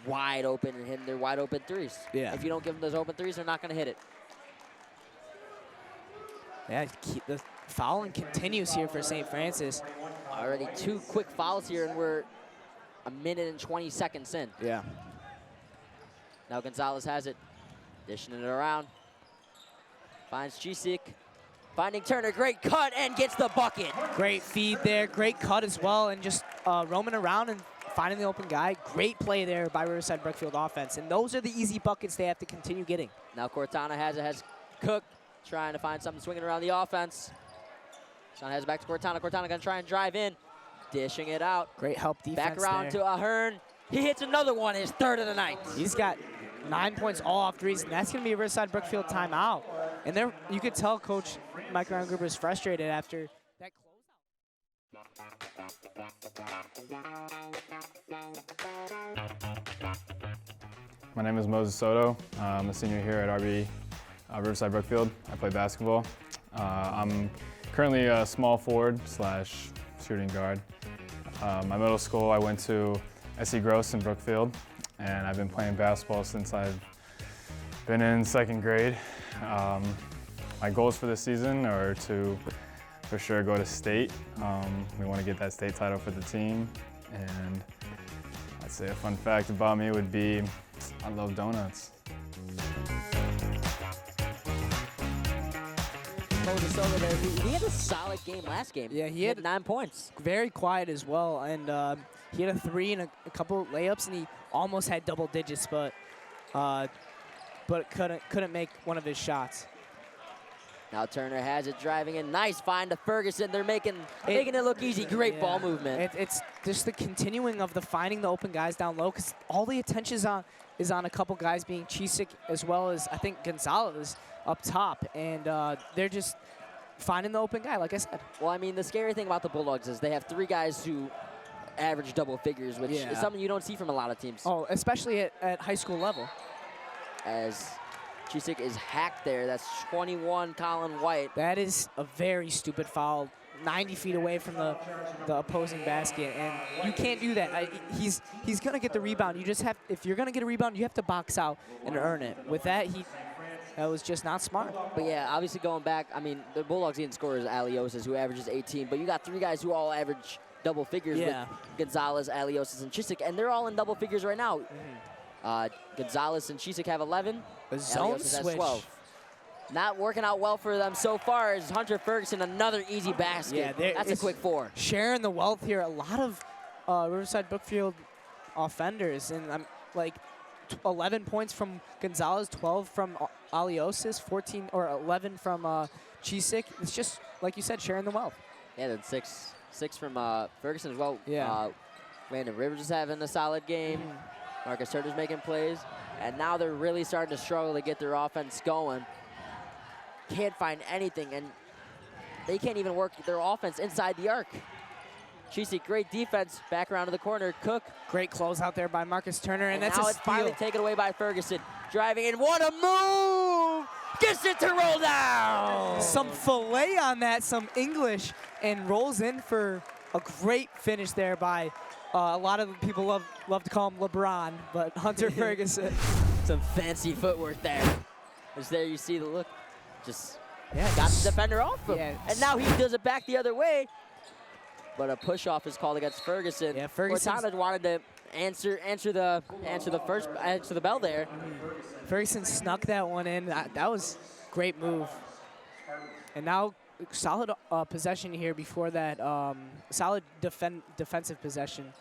wide open and hitting their wide open threes. Yeah. If you don't give them those open threes, they're not going to hit it. Yeah, the fouling continues here for St. Francis. Already 2 quick fouls here, and we're a minute and 20 seconds in. Yeah. Now Gonzalez has it, dishing it around. Finds Chisik, finding Turner, great cut, and gets the bucket. Great feed there, great cut as well, and just roaming around and finding the open guy. Great play there by Riverside Brookfield offense, and those are the easy buckets they have to continue getting. Now Cortana has it, has Cook trying to find something swinging around the offense. Son has it back to Cortana. Cortana gonna try and drive in, dishing it out. Great help defense back around there. to Ahern. He hits another one, his 3rd of the night. He's got 9 points all off threes, and that's gonna be a Riverside Brookfield timeout. And there, you could tell Coach Mike Ryan-Gruber is frustrated after that closeout. My name is Moses Soto. I'm a senior here at Riverside Brookfield. I play basketball. I'm currently a small forward / shooting guard. My middle school, I went to SC Gross in Brookfield, and I've been playing basketball since I've been in 2nd grade. My goals for this season are to, for sure, go to state. We want to get that state title for the team. And I'd say a fun fact about me would be I love donuts. Moses Soto there, he had a solid game last game. Yeah, he had had 9 points. Very quiet as well, and he had a 3 and a couple layups, and he almost had double digits, but couldn't make one of his shots. Now Turner has it, driving in. Nice find to Ferguson. They're making it look easy. Great ball movement. It's just the continuing of the finding the open guys down low, because all the attention is on a couple guys being Chisik as well as I think Gonzalez up top, and they're just finding the open guy, like I said. Well, I mean, the scary thing about the Bulldogs is they have 3 guys who average double figures, which is something you don't see from a lot of teams. Oh, especially at high school level. As Chisik is hacked there. That's 21, Colin White. That is a very stupid foul, 90 feet away from the opposing basket, and you can't do that. He's gonna get the rebound. You just have, if you're gonna get a rebound, you have to box out and earn it. With that, that was just not smart. But yeah, obviously going back, I mean, the Bulldogs leading scorer is Aliosis, who averages 18, but you got 3 guys who all average double figures with Gonzalez, Aliosis, and Chisik, and they're all in double figures right now. Gonzalez and Chisik have 11. A zone Aliosis switch. has 12. Not working out well for them so far is Hunter Ferguson, another easy basket. Yeah, that's a quick 4. Sharing the wealth here. A lot of Riverside Brookfield offenders, and I'm like 11 points from Gonzalez, 12 from Aliosis, 14 or 11 from Chisik. It's just, like you said, sharing the wealth. Yeah, then 6 from Ferguson as well. Yeah. Landon Rivers is having a solid game. Marcus Turner's making plays. And now they're really starting to struggle to get their offense going. Can't find anything, and they can't even work their offense inside the arc. Chisik, great defense, back around to the corner. Cook. Great close out there by Marcus Turner, and that's now a it's steal. finally taken away by Ferguson. Driving in, what a move! Gets it to roll down! Some fillet on that, some English, and rolls in for a great finish there by a lot of people love to call him LeBron, but Hunter Ferguson. Some fancy footwork there. Just there you see the look. Just got the defender off him. Yeah. And now he does it back the other way. But a push-off is called against Ferguson. Yeah, Ferguson wanted to answer the bell there. Ferguson snuck that one in. That was a great move. And now solid possession here before that. Solid defensive possession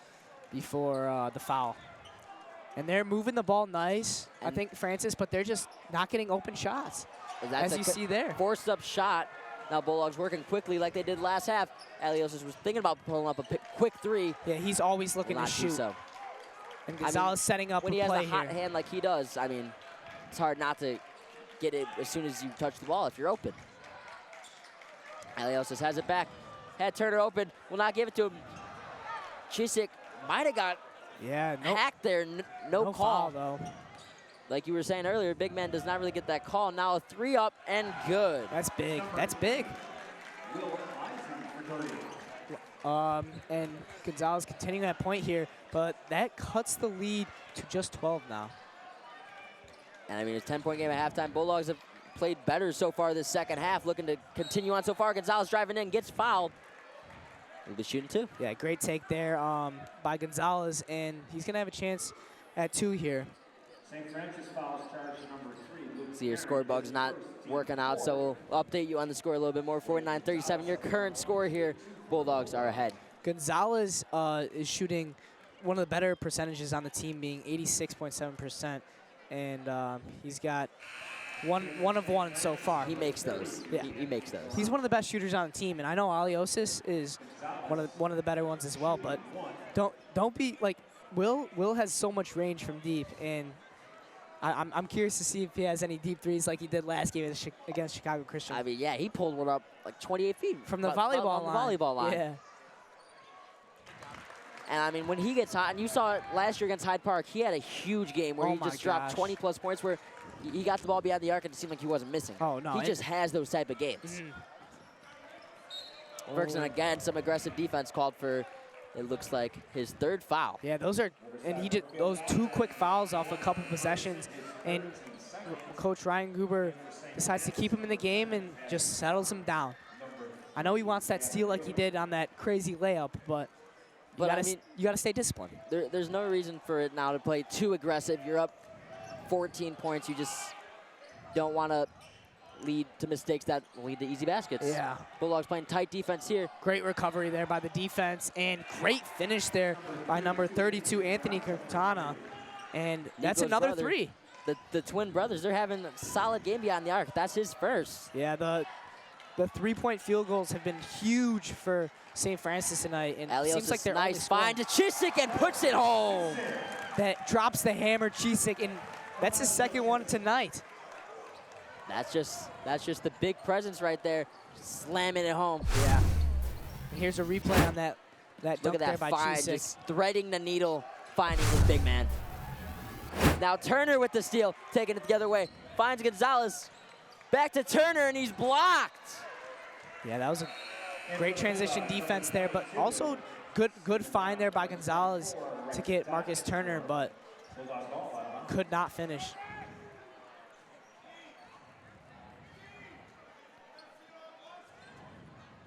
before the foul. And they're moving the ball nice, I think, Francis, but they're just not getting open shots, as you see there. Forced up shot. Now Bulldogs working quickly like they did last half. Aliosis was thinking about pulling up a quick 3. Yeah, he's always looking to shoot. So. And Gonzalez setting up when a he has play a hot here. hand like he does, I mean, it's hard not to get it as soon as you touch the ball if you're open. Aliosis has it back. Had Turner open, will not give it to him. Chisik might have got Yeah, hack there. No call. Foul, though. Like you were saying earlier, big man does not really get that call. Now a 3 up and good. That's big. That's big. And Gonzalez continuing that point here, but that cuts the lead to just 12 now. And I mean, it's a 10-point game at halftime. Bulldogs have played better so far this second half, looking to continue on so far. Gonzalez driving in, gets fouled. He'll be shooting 2. Yeah, great take there by Gonzalez, and he's going to have a chance at 2 here. St. Francis fouls charge number 3. See, your score bug's not working out, so we'll update you on the score a little bit more. 49-37, your current score here. Bulldogs are ahead. Gonzalez is shooting one of the better percentages on the team, being 86.7%, and he's got one of one so far. He makes those. Yeah. He makes those. He's one of the best shooters on the team, and I know Aliosis is one of the better ones as well. But don't be like Will has so much range from deep, and I'm curious to see if he has any deep threes like he did last game against Chicago Christian. I mean, yeah, he pulled one up like 28 feet from the volleyball line. Yeah. And I mean, when he gets hot, and you saw it last year against Hyde Park, he had a huge game where he just dropped 20-plus points where he got the ball behind the arc and it seemed like he wasn't missing. Oh, no. He just has those type of games. Ferguson, again, some aggressive defense called for, it looks like, his 3rd foul. Yeah, those 2 quick fouls off a couple possessions, and Coach Ryan Gruber decides to keep him in the game and just settles him down. I know he wants that steal like he did on that crazy layup, but you gotta stay disciplined. There's no reason for it now to play too aggressive. You're up 14 points. You just don't want to lead to mistakes that lead to easy baskets. Yeah. Bulldogs playing tight defense here. Great recovery there by the defense, and great finish there by number 32, Anthony Cortana. And that's Nico's another brother, 3. The twin brothers, they're having a solid game beyond the arc. That's his first. Yeah, the 3-point field goals have been huge for St. Francis tonight. And it seems like they're nice find to Chisik and puts it home. That drops the hammer, Chisik, and that's his 2nd one tonight. That's just the big presence right there, slamming it home. Yeah. And here's a replay on that dunk there by Chisik. Just threading the needle, finding his big man. Now Turner with the steal, taking it the other way. Finds Gonzalez. Back to Turner, and he's blocked. Yeah, that was a great transition defense there, but also good find there by Gonzalez to get Marcus Turner, but could not finish.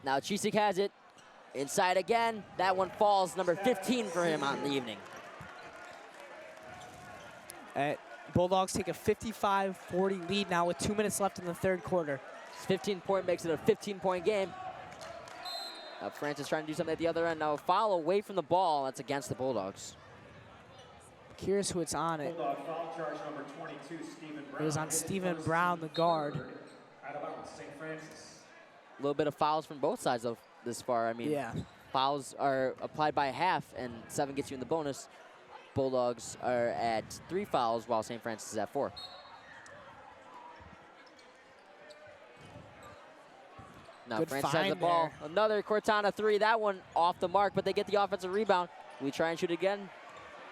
Now Chisik has it. Inside again. That one falls. Number 15 for him on the evening. Bulldogs take a 55-40 lead now with 2 minutes left in the 3rd quarter. 15-point makes it a 15-point game. Now Francis trying to do something at the other end. Now a foul away from the ball. That's against the Bulldogs. Curious who it's on. Bulldog foul charge number 22, Stephen Brown. It was on Stephen Brown, the guard. Out of bounds, St. Francis. A little bit of fouls from both sides of this far. I mean, yeah. Fouls are applied by half, and 7 gets you in the bonus. Bulldogs are at 3 fouls, while St. Francis is at 4. Now Good Francis has the find ball. there. Another Cortana 3. That one off the mark, but they get the offensive rebound. We try and shoot again.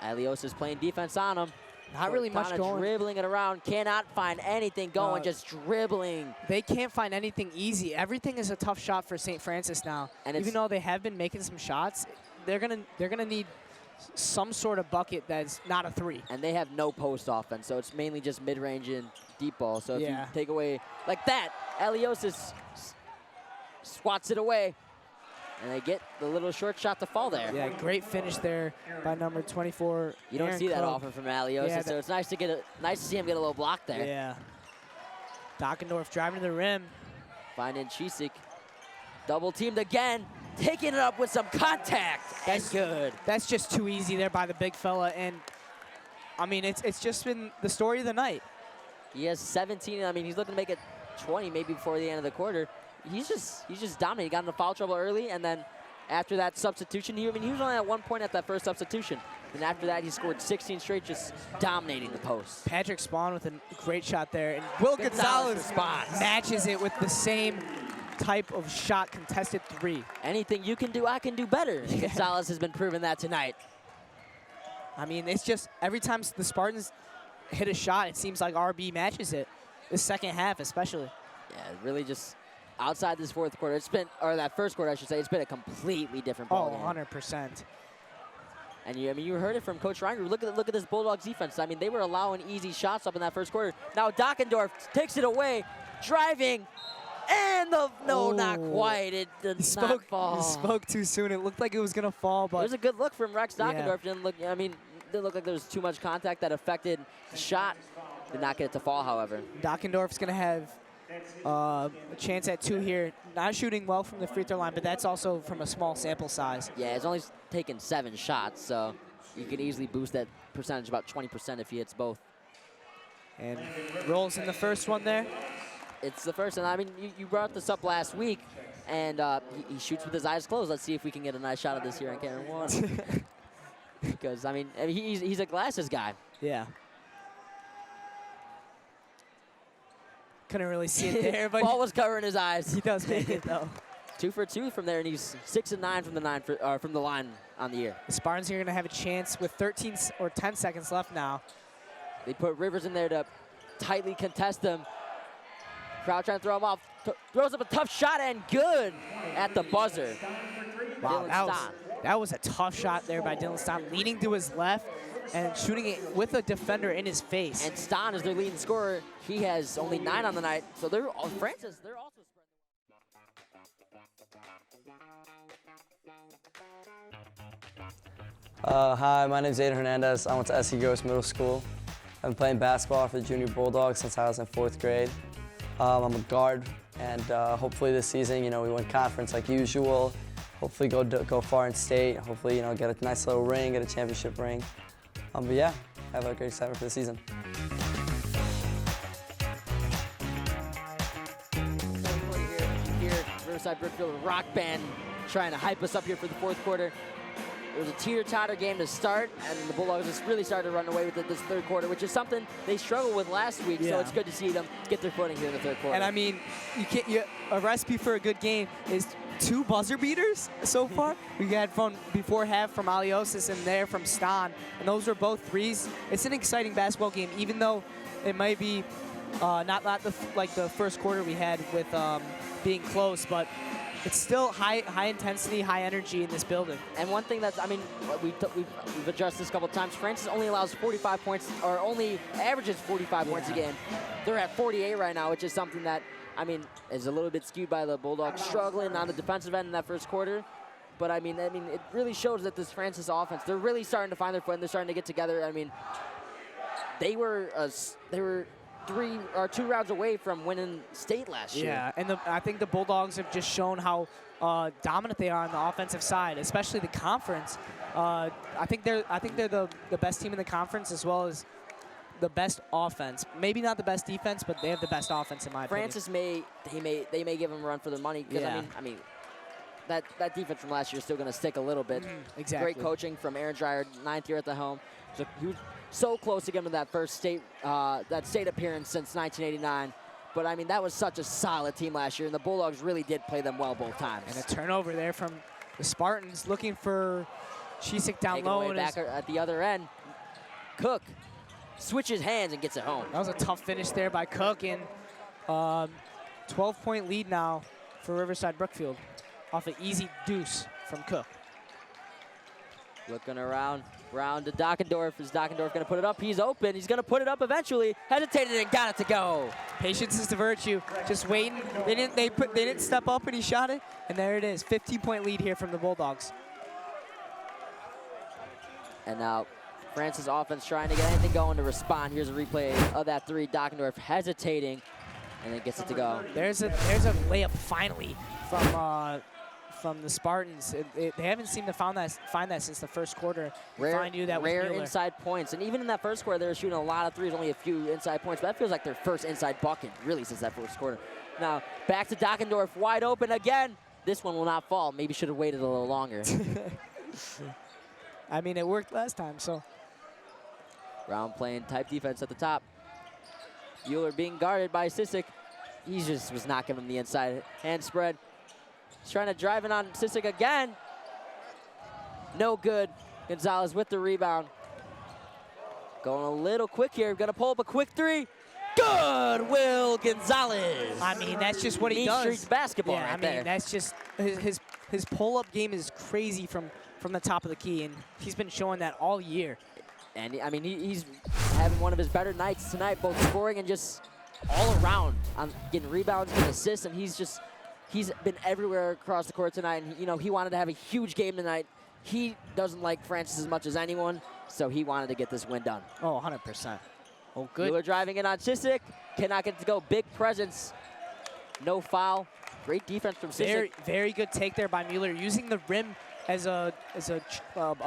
Alios is playing defense on him. Not really much going. Dribbling it around. Cannot find anything going, just dribbling. They can't find anything easy. Everything is a tough shot for St. Francis now. And even though they have been making some shots, they're gonna need some sort of bucket that's not a 3. And they have no post offense, so it's mainly just mid-range and deep ball. So if you take away like that, Aliosis swats it away, and they get the little short shot to fall there. Yeah, great finish there by number 24. You don't see that often from Aliosis, so it's nice to see him get a little block there. Yeah. Dockendorf driving to the rim. Finding Chisik. Double teamed again. Taking it up with some contact. That's good. That's just too easy there by the big fella. And, I mean, it's just been the story of the night. He has 17. I mean, he's looking to make it 20 maybe before the end of the quarter. He's just dominant. He got into foul trouble early, and then after that substitution, he was only at 1 point at that first substitution. And after that, he scored 16 straight, just dominating the post. Patrick Spawn with a great shot there. And Will Gonzalez matches it with the same type of shot, contested 3. Anything you can do, I can do better. Gonzalez has been proving that tonight. I mean, it's just every time the Spartans hit a shot, it seems like RB matches it. The second half, especially. Yeah, really just outside this fourth quarter, it's been, or that first quarter, I should say, it's been a completely different ball game. 100%. And you heard it from Coach Reiner. Look at this Bulldogs defense. I mean, they were allowing easy shots up in that first quarter. Now Dockendorf takes it away, driving, and not quite. It did not fall. He spoke too soon. It looked like it was gonna fall, but it was a good look from Rex Dockendorf. Yeah. Didn't look like there was too much contact that affected the shot. Did not get it to fall, however. Dockendorf's gonna have a chance at 2 here. Not shooting well from the free throw line, but that's also from a small sample size. Yeah, he's only taken 7 shots, so you can easily boost that percentage about 20% if he hits both. And rolls in the first one there. It's the first, and I mean, you brought this up last week, and he shoots with his eyes closed. Let's see if we can get a nice shot of this here on camera 1. Because, I mean he's a glasses guy. Yeah. Couldn't really see it there, but ball was covering his eyes. He does make it though. 2 for 2 from there, and he's 6 and 9 from the line on the year. The Spartans are going to have a chance with 13 or 10 seconds left now. They put Rivers in there to tightly contest him. Crowd trying to throw him off. Throws up a tough shot and good at the buzzer. Wow, that was a tough shot there by Dylan Ston, leaning to his left and shooting it with a defender in his face. And Ston is their leading scorer. He has only 9 on the night. So they're Francis, they're also spreading. Hi, my name is Aiden Hernandez. I went to SC Gross Middle School. I've been playing basketball for the Junior Bulldogs since I was in 4th grade. I'm a guard, and hopefully this season, we win conference like usual. Hopefully go far in state. Hopefully, get a nice little ring, get a championship ring. But yeah, have a great excitement for the season. Here at Riverside Brookfield Rock Band trying to hype us up here for the fourth quarter. It was a teeter-totter game to start, and the Bulldogs just really started to run away with it this third quarter, which is something they struggled with last week, so it's good to see them get their footing here in the third quarter. And I mean, a recipe for a good game is 2 buzzer beaters so far. We had from before half from Aliosis and there from Stan, and those were both threes. It's an exciting basketball game, even though it might be not like the first quarter we had with being close, but it's still high intensity, high energy in this building. And one thing that's, we've addressed this a couple of times. Francis only allows 45 points, or only averages 45 points a game. They're at 48 right now, which is something that, is a little bit skewed by the Bulldogs struggling on the defensive end in that first quarter. But it really shows that this Francis offense, they're really starting to find their foot, and they're starting to get together. They were 3 or 2 rounds away from winning state last year. Yeah, and I think the Bulldogs have just shown how dominant they are on the offensive side, especially the conference. I think they're the best team in the conference, as well as the best offense. Maybe not the best defense, but they have the best offense in my opinion. Francis may give them a run for their money, because that defense from last year is still going to stick a little bit. Exactly. Great coaching from Aaron Dreyer, 9th year at the helm. So he was so close to getting to that first state appearance since 1989. But that was such a solid team last year, and the Bulldogs really did play them well both times. And a turnover there from the Spartans, looking for Chisek down low. Back at the other end, Cook switches hands and gets it home. That was a tough finish there by Cook, and 12-point lead now for Riverside Brookfield off an easy deuce from Cook. Looking around to Dockendorf. Is Dockendorf going to put it up? He's open. He's going to put it up eventually. Hesitated and got it to go. Patience is the virtue. Just waiting. They didn't step up and he shot it. And there it is. 15-point lead here from the Bulldogs. And now Francis offense trying to get anything going to respond. Here's a replay of that 3. Dockendorf hesitating and then gets it to go. There's a layup finally from the Spartans. They haven't seemed to find that since the first quarter. Rare inside points. And even in that first quarter, they were shooting a lot of threes, only a few inside points. But that feels like their first inside bucket, really, since that first quarter. Now, back to Dockendorf, wide open again. This one will not fall. Maybe should have waited a little longer. It worked last time, so. Round playing type defense at the top. Euler being guarded by Cisic. He just was not giving him the inside hand spread. He's trying to drive it on Cisic again. No good. Gonzalez with the rebound. Going a little quick here. Gonna pull up a quick three. Good, Will Gonzalez. I mean, that's just what he Mean does. Streets basketball yeah, right I mean, there. that's just his pull-up game is crazy from the top of the key, and he's been showing that all year. And I mean, he's having one of his better nights tonight, both scoring and just all around. Getting rebounds, getting assists, and he's been everywhere across the court tonight. And you know, he wanted to have a huge game tonight. He doesn't like Francis as much as anyone, so he wanted to get this win done. Oh, 100%. Oh, good. Mueller driving in on Sissick. Cannot get it to go. Big presence. No foul. Great defense from Sissick. Very good take there by Mueller, using the rim as a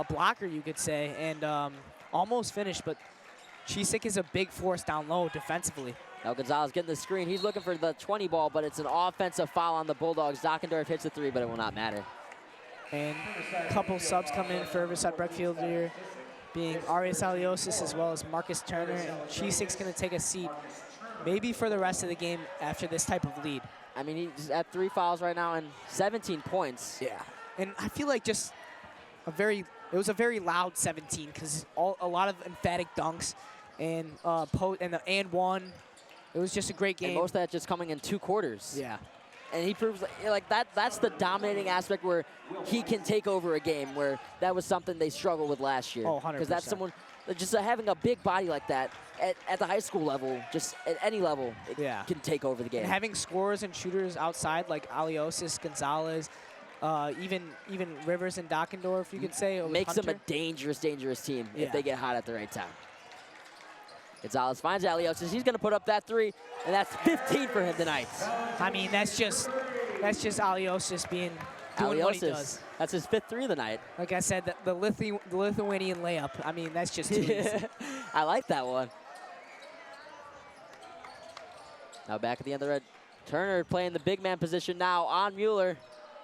blocker, you could say, and almost finished. But Chisik is a big force down low defensively. Now Gonzalez getting the screen. He's looking for the 20 ball, but it's an offensive foul on the Bulldogs. Dockendorf hits the 3, but it will not matter. And a couple subs come in for Riverside Brookfield here, being Arias Aliosis as well as Marcus Turner. And Chisik's going to take a seat maybe for the rest of the game after this type of lead. I mean, he's at 3 fouls right now and 17 points. Yeah. And I feel like just it was a very loud 17 because a lot of emphatic dunks and the and one. It was just a great game. And most of that just coming in 2 quarters. Yeah. And he proves like that. That's the dominating aspect where he can take over a game. Where that was something they struggled with last year. Oh, 100%. Because that's someone just having a big body like that at the high school level, just at any level, it can take over the game. And having scorers and shooters outside like Aliosis, Gonzalez, even Rivers and Dockendorf, you could say, makes them a Hunter. dangerous team if they get hot at the right time. Gonzalez finds Aliosis. He's going to put up that 3, and that's 15 for him tonight. I mean, that's just Aliosis doing what he does. That's his 5th 3 of the night. Like I said, the Lithuanian layup. I mean, that's just too easy. I like that one. Now back at the end of the red. Turner playing the big man position now on Mueller.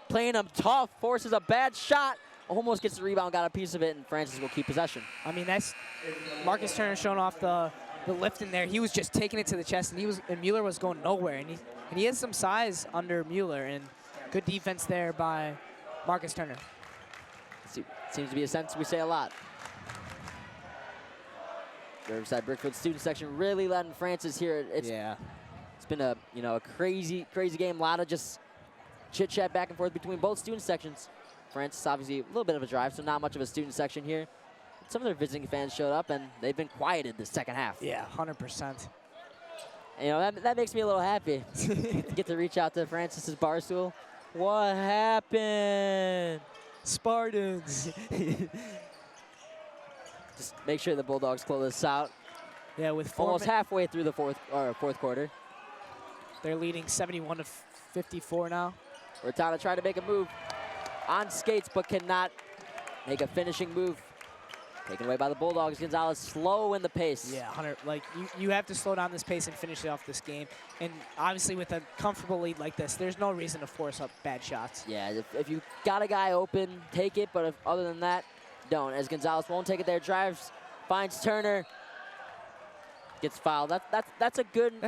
Playing him tough, forces a bad shot. Almost gets the rebound, got a piece of it, and Francis will keep possession. I mean, that's Marcus Turner showing off the lift in there. He was just taking it to the chest, and Mueller was going nowhere. And he has some size under Mueller, and good defense there by Marcus Turner. Seems to be a sentence we say a lot. Riverside Brookfield student section really letting Francis here. It's been a crazy game. A lot of just chit chat back and forth between both student sections. Francis obviously a little bit of a drive, so not much of a student section here. Some of their visiting fans showed up, and they've been quieted the second half. Yeah, 100%. You know, that makes me a little happy. Get to reach out to Francis's barstool. What happened? Spartans. Just make sure the Bulldogs close this out. Yeah, with almost halfway through the fourth quarter. They're leading 71-54 now. Rotana trying to make a move on skates, but cannot make a finishing move. Taken away by the Bulldogs. Gonzalez slow in the pace. Yeah, Hunter, like you have to slow down this pace and finish it off this game. And obviously with a comfortable lead like this, there's no reason to force up bad shots. Yeah, if you got a guy open, take it. But other than that, don't. As Gonzalez won't take it there, drives, finds Turner, gets fouled. That's a good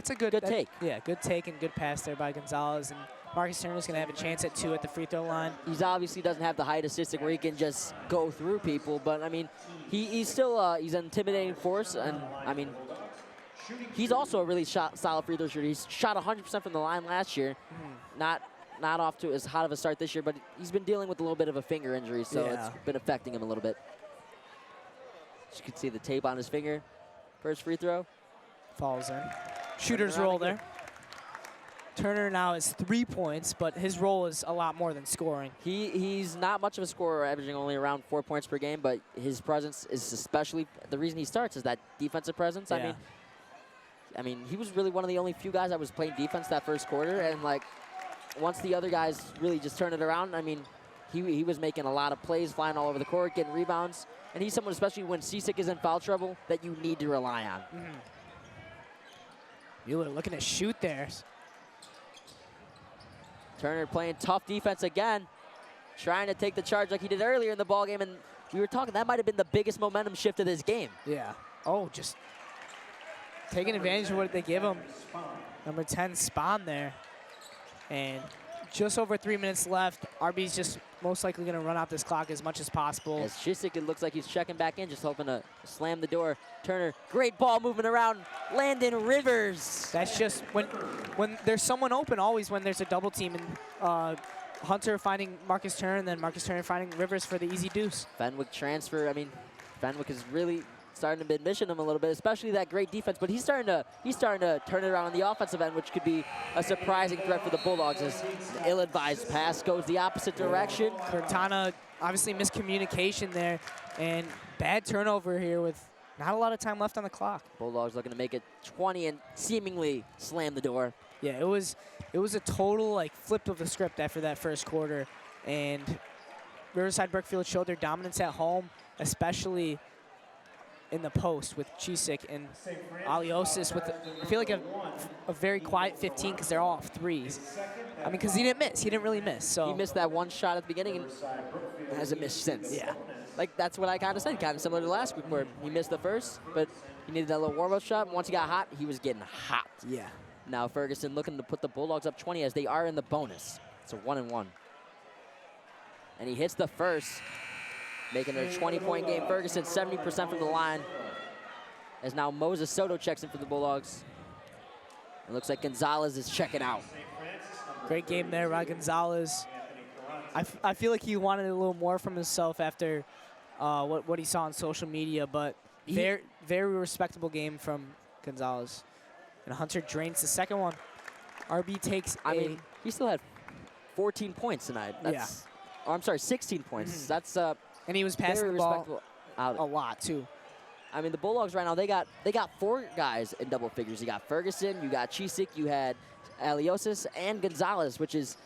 take. Yeah, good take and good pass there by Gonzalez. And Marcus Turner's going to have a chance at 2 at the free throw line. He's obviously doesn't have the height assistant where he can just go through people, but I mean, he's still he's an intimidating force, and I mean, he's also a really solid free throw shooter. He's shot 100% from the line last year, not off to as hot of a start this year, but he's been dealing with a little bit of a finger injury, so it's been affecting him a little bit. As you can see the tape on his finger. First free throw. Falls in. Shooter's roll there. Turner now has 3 points, but his role is a lot more than scoring. He's not much of a scorer, averaging only around 4 points per game, but his presence is especially, the reason he starts is that defensive presence. Yeah. I mean, he was really one of the only few guys that was playing defense that first quarter, and like, once the other guys really just turned it around, I mean, he was making a lot of plays, flying all over the court, getting rebounds, and he's someone, especially when Cisick is in foul trouble, that you need to rely on. Mueller looking to shoot there. Turner playing tough defense again, trying to take the charge like he did earlier in the ballgame, and we were talking, that might have been the biggest momentum shift of this game. Yeah. Oh, just taking advantage of what they give him. Number 10, Spawn there. And just over 3 minutes left. RB's just most likely going to run out this clock as much as possible. As Chisik, it looks like he's checking back in, just hoping to slam the door. Turner, great ball moving around. Landon Rivers. That's just when there's someone open, always when there's a double team, and Hunter finding Marcus Turner, and then Marcus Turner finding Rivers for the easy deuce. Fenwick transfer. I mean, Fenwick is really starting to be missing him a little bit, especially that great defense. But he's starting to turn it around on the offensive end, which could be a surprising threat for the Bulldogs as the ill-advised pass goes the opposite direction. Cortana, obviously miscommunication there, and bad turnover here with not a lot of time left on the clock. Bulldogs looking to make it 20 and seemingly slam the door. Yeah, it was a total like flip of the script after that first quarter, and Riverside Brookfield showed their dominance at home, especially in the post with Chisik and Aliosis with, I feel like a very quiet 15 because they're all off threes. I mean, because he didn't miss. He didn't really miss. So he missed that one shot at the beginning and hasn't missed since. Yeah. Like, that's what I kind of said, kind of similar to last week where he missed the first, but he needed that little warm-up shot. Once he got hot, he was getting hot. Yeah. Now Ferguson looking to put the Bulldogs up 20 as they are in the bonus. It's a 1-and-1. And he hits the first, making it a 20-point game. Ferguson 70% from the line. As now Moses Soto checks in for the Bulldogs. It looks like Gonzalez is checking out. Great game there, Rod Gonzalez. I feel like he wanted a little more from himself after what he saw on social media, but very respectable game from Gonzalez. And Hunter drains the second one. RB takes I mean, he still had 14 points tonight. That's, oh, I'm sorry, 16 points. That's and he was passing the ball a lot too. I mean, the Bulldogs right now, they got 4 guys in double figures. You got Ferguson, you got Chisik, you had Aliosis, and Gonzalez, which is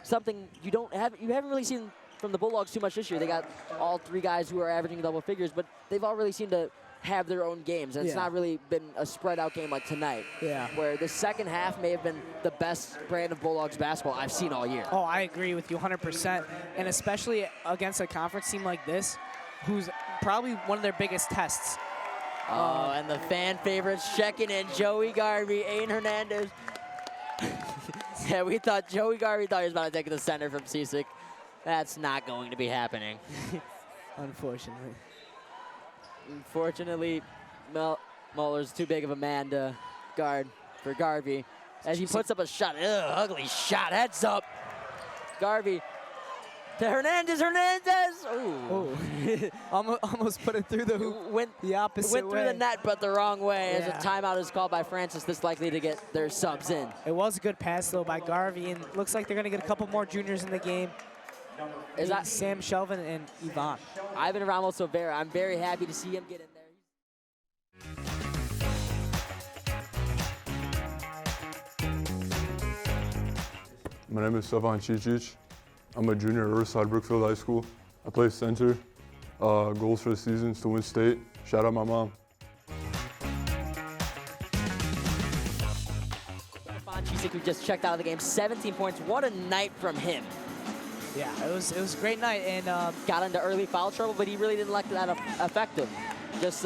something you haven't really seen from the Bulldogs too much this year. They got all 3 guys who are averaging double figures, but they've all really seemed to have their own games, and it's not really been a spread out game like tonight. Yeah. Where the second half may have been the best brand of Bulldogs basketball I've seen all year. Oh, I agree with you 100%, and especially against a conference team like this, who's probably one of their biggest tests. Oh, and the fan favorites checking in. Joey Garvey, Aiden Hernandez. Yeah, Joey Garvey thought he was about to take the center from Cisick. That's not going to be happening. Unfortunately. Unfortunately, Muller's too big of a man to guard for Garvey. As he puts up a shot, ugly shot, heads up. Garvey to Hernandez. Ooh. almost put it through the hoop. Went the opposite way. Went through the net, but the wrong way. As a timeout is called by Francis, this likely to get their subs in. It was a good pass, though, by Garvey, and looks like they're going to get a couple more juniors in the game. Is that Sam Shelvin and Yvonne? Ivan Ramos-Silvera. I'm very happy to see him get in there. My name is Stefan Cicic. I'm a junior at Riverside Brookfield High School. I play center. Goals for the season is to win state. Shout out my mom. Stefan Cicic, who just checked out of the game, 17 points. What a night from him. Yeah, it was a great night, and got into early foul trouble, but he really didn't let that affect him. Just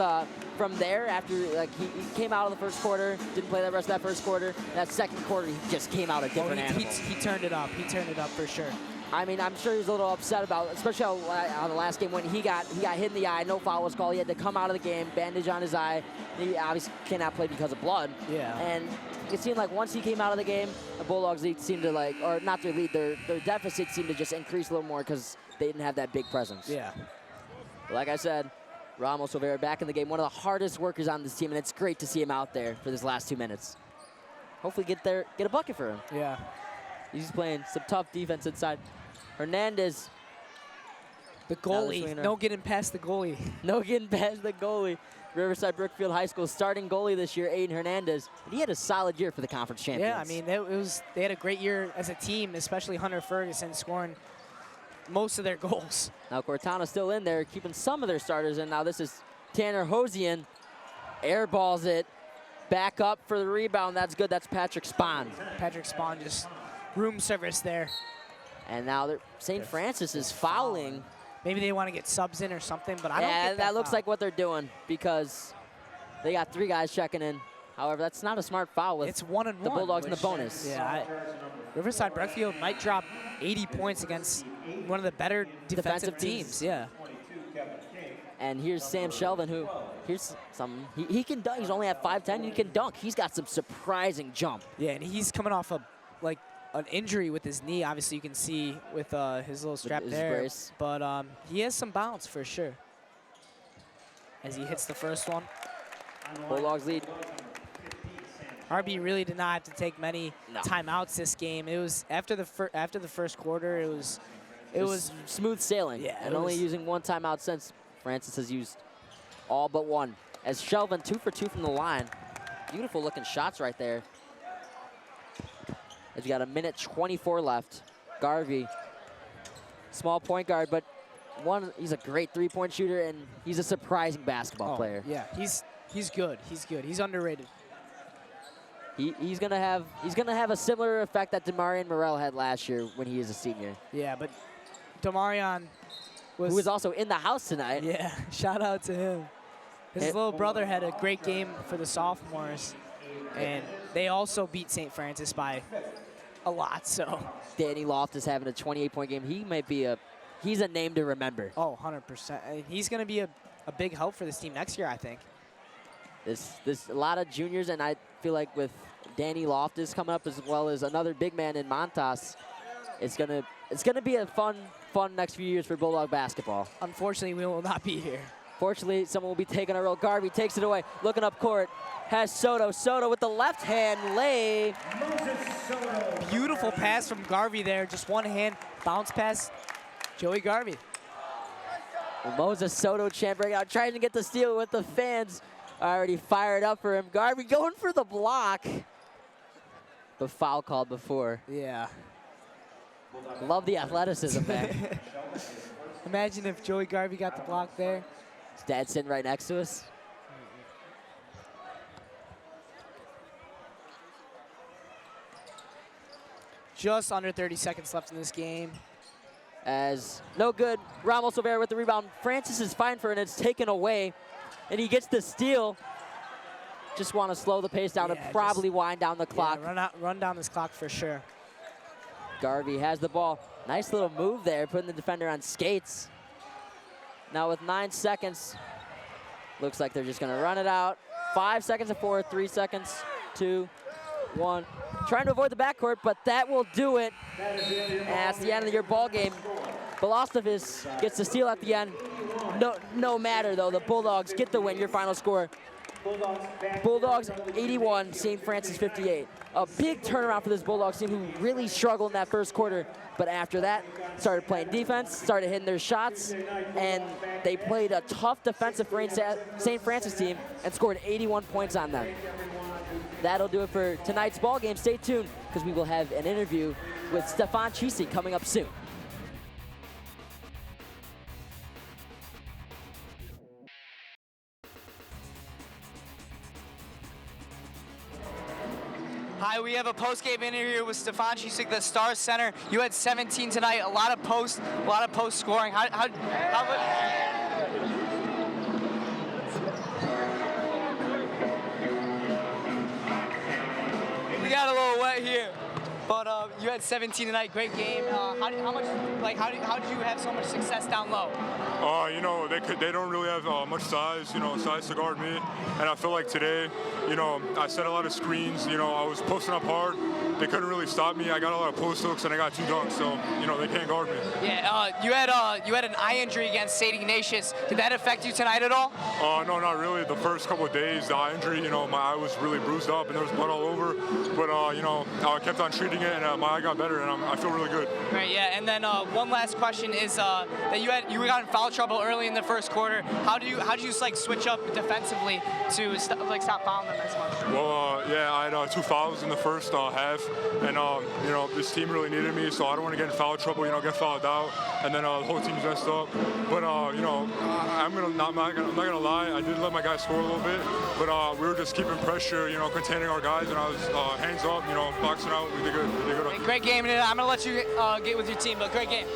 from there, after he came out of the first quarter, didn't play the rest of that first quarter. That second quarter, he just came out a different animal. He turned it up. He turned it up for sure. I mean, I'm sure he was a little upset about, especially on the last game when he got hit in the eye. No foul was called. He had to come out of the game, bandage on his eye. He obviously cannot play because of blood. Yeah. And it seemed like once he came out of the game, the Bulldogs lead seemed to or not their lead, their deficit seemed to just increase a little more because they didn't have that big presence. Yeah. But like I said, Ramos Silvera back in the game, one of the hardest workers on this team, and it's great to see him out there for this last 2 minutes. Hopefully get a bucket for him. Yeah. He's playing some tough defense inside. Hernandez. The goalie. No getting past the goalie. No getting past the goalie. Riverside Brookfield High School starting goalie this year, Aiden Hernandez. And he had a solid year for the conference champions. Yeah, I mean, they had a great year as a team, especially Hunter Ferguson scoring most of their goals. Now Cortana still in there, keeping some of their starters in. Now this is Tanner Hosian. Airballs it. Back up for the rebound. That's good. That's Patrick Spahn. Patrick Spahn just room service there. And now St. Francis is fouling. Maybe they want to get subs in or something, but I don't think that looks like what they're doing because they got 3 guys checking in. However, that's not a smart foul with It's 1-1. the Bulldogs in the bonus. Yeah, Riverside Brookfield might drop 80 points against one of the better defensive teams. Yeah. And here's Sam Shelvin, who, here's some, he can dunk. He's only at 5'10", he can dunk. He's got some surprising jump. Yeah, and he's coming off like an injury with his knee. Obviously, you can see with his little strap his there. brace. But he has some bounce for sure as he hits the first one. Bulldogs lead. RB really did not have to take many timeouts this game. It was after the first quarter. It was smooth sailing. Yeah, and only using one timeout since Francis has used all but one. As Shelvin 2 for 2 from the line. Beautiful looking shots right there. As we got 1:24 left. Garvey, small point guard, but he's a great three-point shooter, and he's a surprising basketball player. Yeah, he's good. He's good. He's underrated. He's gonna have a similar effect that Demarion Morel had last year when he was a senior. Yeah, but Demarion who was also in the house tonight. Yeah, shout out to him. His little brother had a great game for the sophomores, and they also beat St. Francis by a lot. So Danny Loftus having a 28-point game. He might be he's a name to remember. Oh, 100%. He's gonna be a big help for this team next year, I think. There's a lot of juniors, and I feel like with Danny Loftus coming up as well as another big man in Montas, it's gonna be a fun next few years for Bulldog basketball. Unfortunately, we will not be here. Fortunately, someone will be taking a roll. Garvey takes it away, looking up court, has Soto. Soto with the left hand lay. Beautiful pass from Garvey there, just one hand bounce pass. Joey Garvey. Moses Soto champ break out, trying to get the steal with the fans already fired up for him. Garvey going for the block. The foul called before. Yeah. Love the athleticism there. Imagine if Joey Garvey got the block there. His dad sitting right next to us. Just under 30 seconds left in this game. As no good, Ramos Olvera with the rebound. Francis is fine for it, and it's taken away. And he gets the steal. Just want to slow the pace down and probably wind down the clock. Yeah, run down this clock for sure. Garvey has the ball. Nice little move there, putting the defender on skates. Now with 9 seconds, looks like they're just going to run it out. 5 seconds to 4, 3 seconds, 2, 1. Trying to avoid the backcourt, but that will do it. And that's the end of your ball game. Velostavich gets the steal at the end. No matter, though, the Bulldogs get the win. Your final score, Bulldogs 81, St. Francis 58. A big turnaround for this Bulldogs team, who really struggled in that first quarter. But after that, started playing defense, started hitting their shots, and they played a tough defensive St. Francis team and scored 81 points on them. That'll do it for tonight's ball game. Stay tuned, because we will have an interview with Stefan Chisi coming up soon. Hi, we have a post-game interview with Stefan Chisi, the Stars center. You had 17 tonight, a lot of post scoring. We got a little wet here, but you had 17 tonight. Great game. How did you have so much success down low? You know, they don't really have much size to guard me. And I feel like today, I set a lot of screens. I was posting up hard. They couldn't really stop me. I got a lot of post hooks and I got 2 dunks, so they can't guard me. Yeah, you had an eye injury against St. Ignatius. Did that affect you tonight at all? No, not really. The first couple of days, the eye injury, my eye was really bruised up and there was blood all over. But I kept on treating it and my eye got better and I feel really good. Great, yeah. And then one last question is that you got in foul trouble early in the first quarter. How do you switch up defensively to stop fouling them as much? Well, yeah, I had 2 fouls in the first half, and this team really needed me, so I don't want to get in foul trouble, get fouled out, and then the whole team's messed up. But I'm not gonna lie, I did let my guys score a little bit, but we were just keeping pressure, containing our guys, and I was hands up, boxing out. We did good. Great game, and I'm gonna let you get with your team, but great game.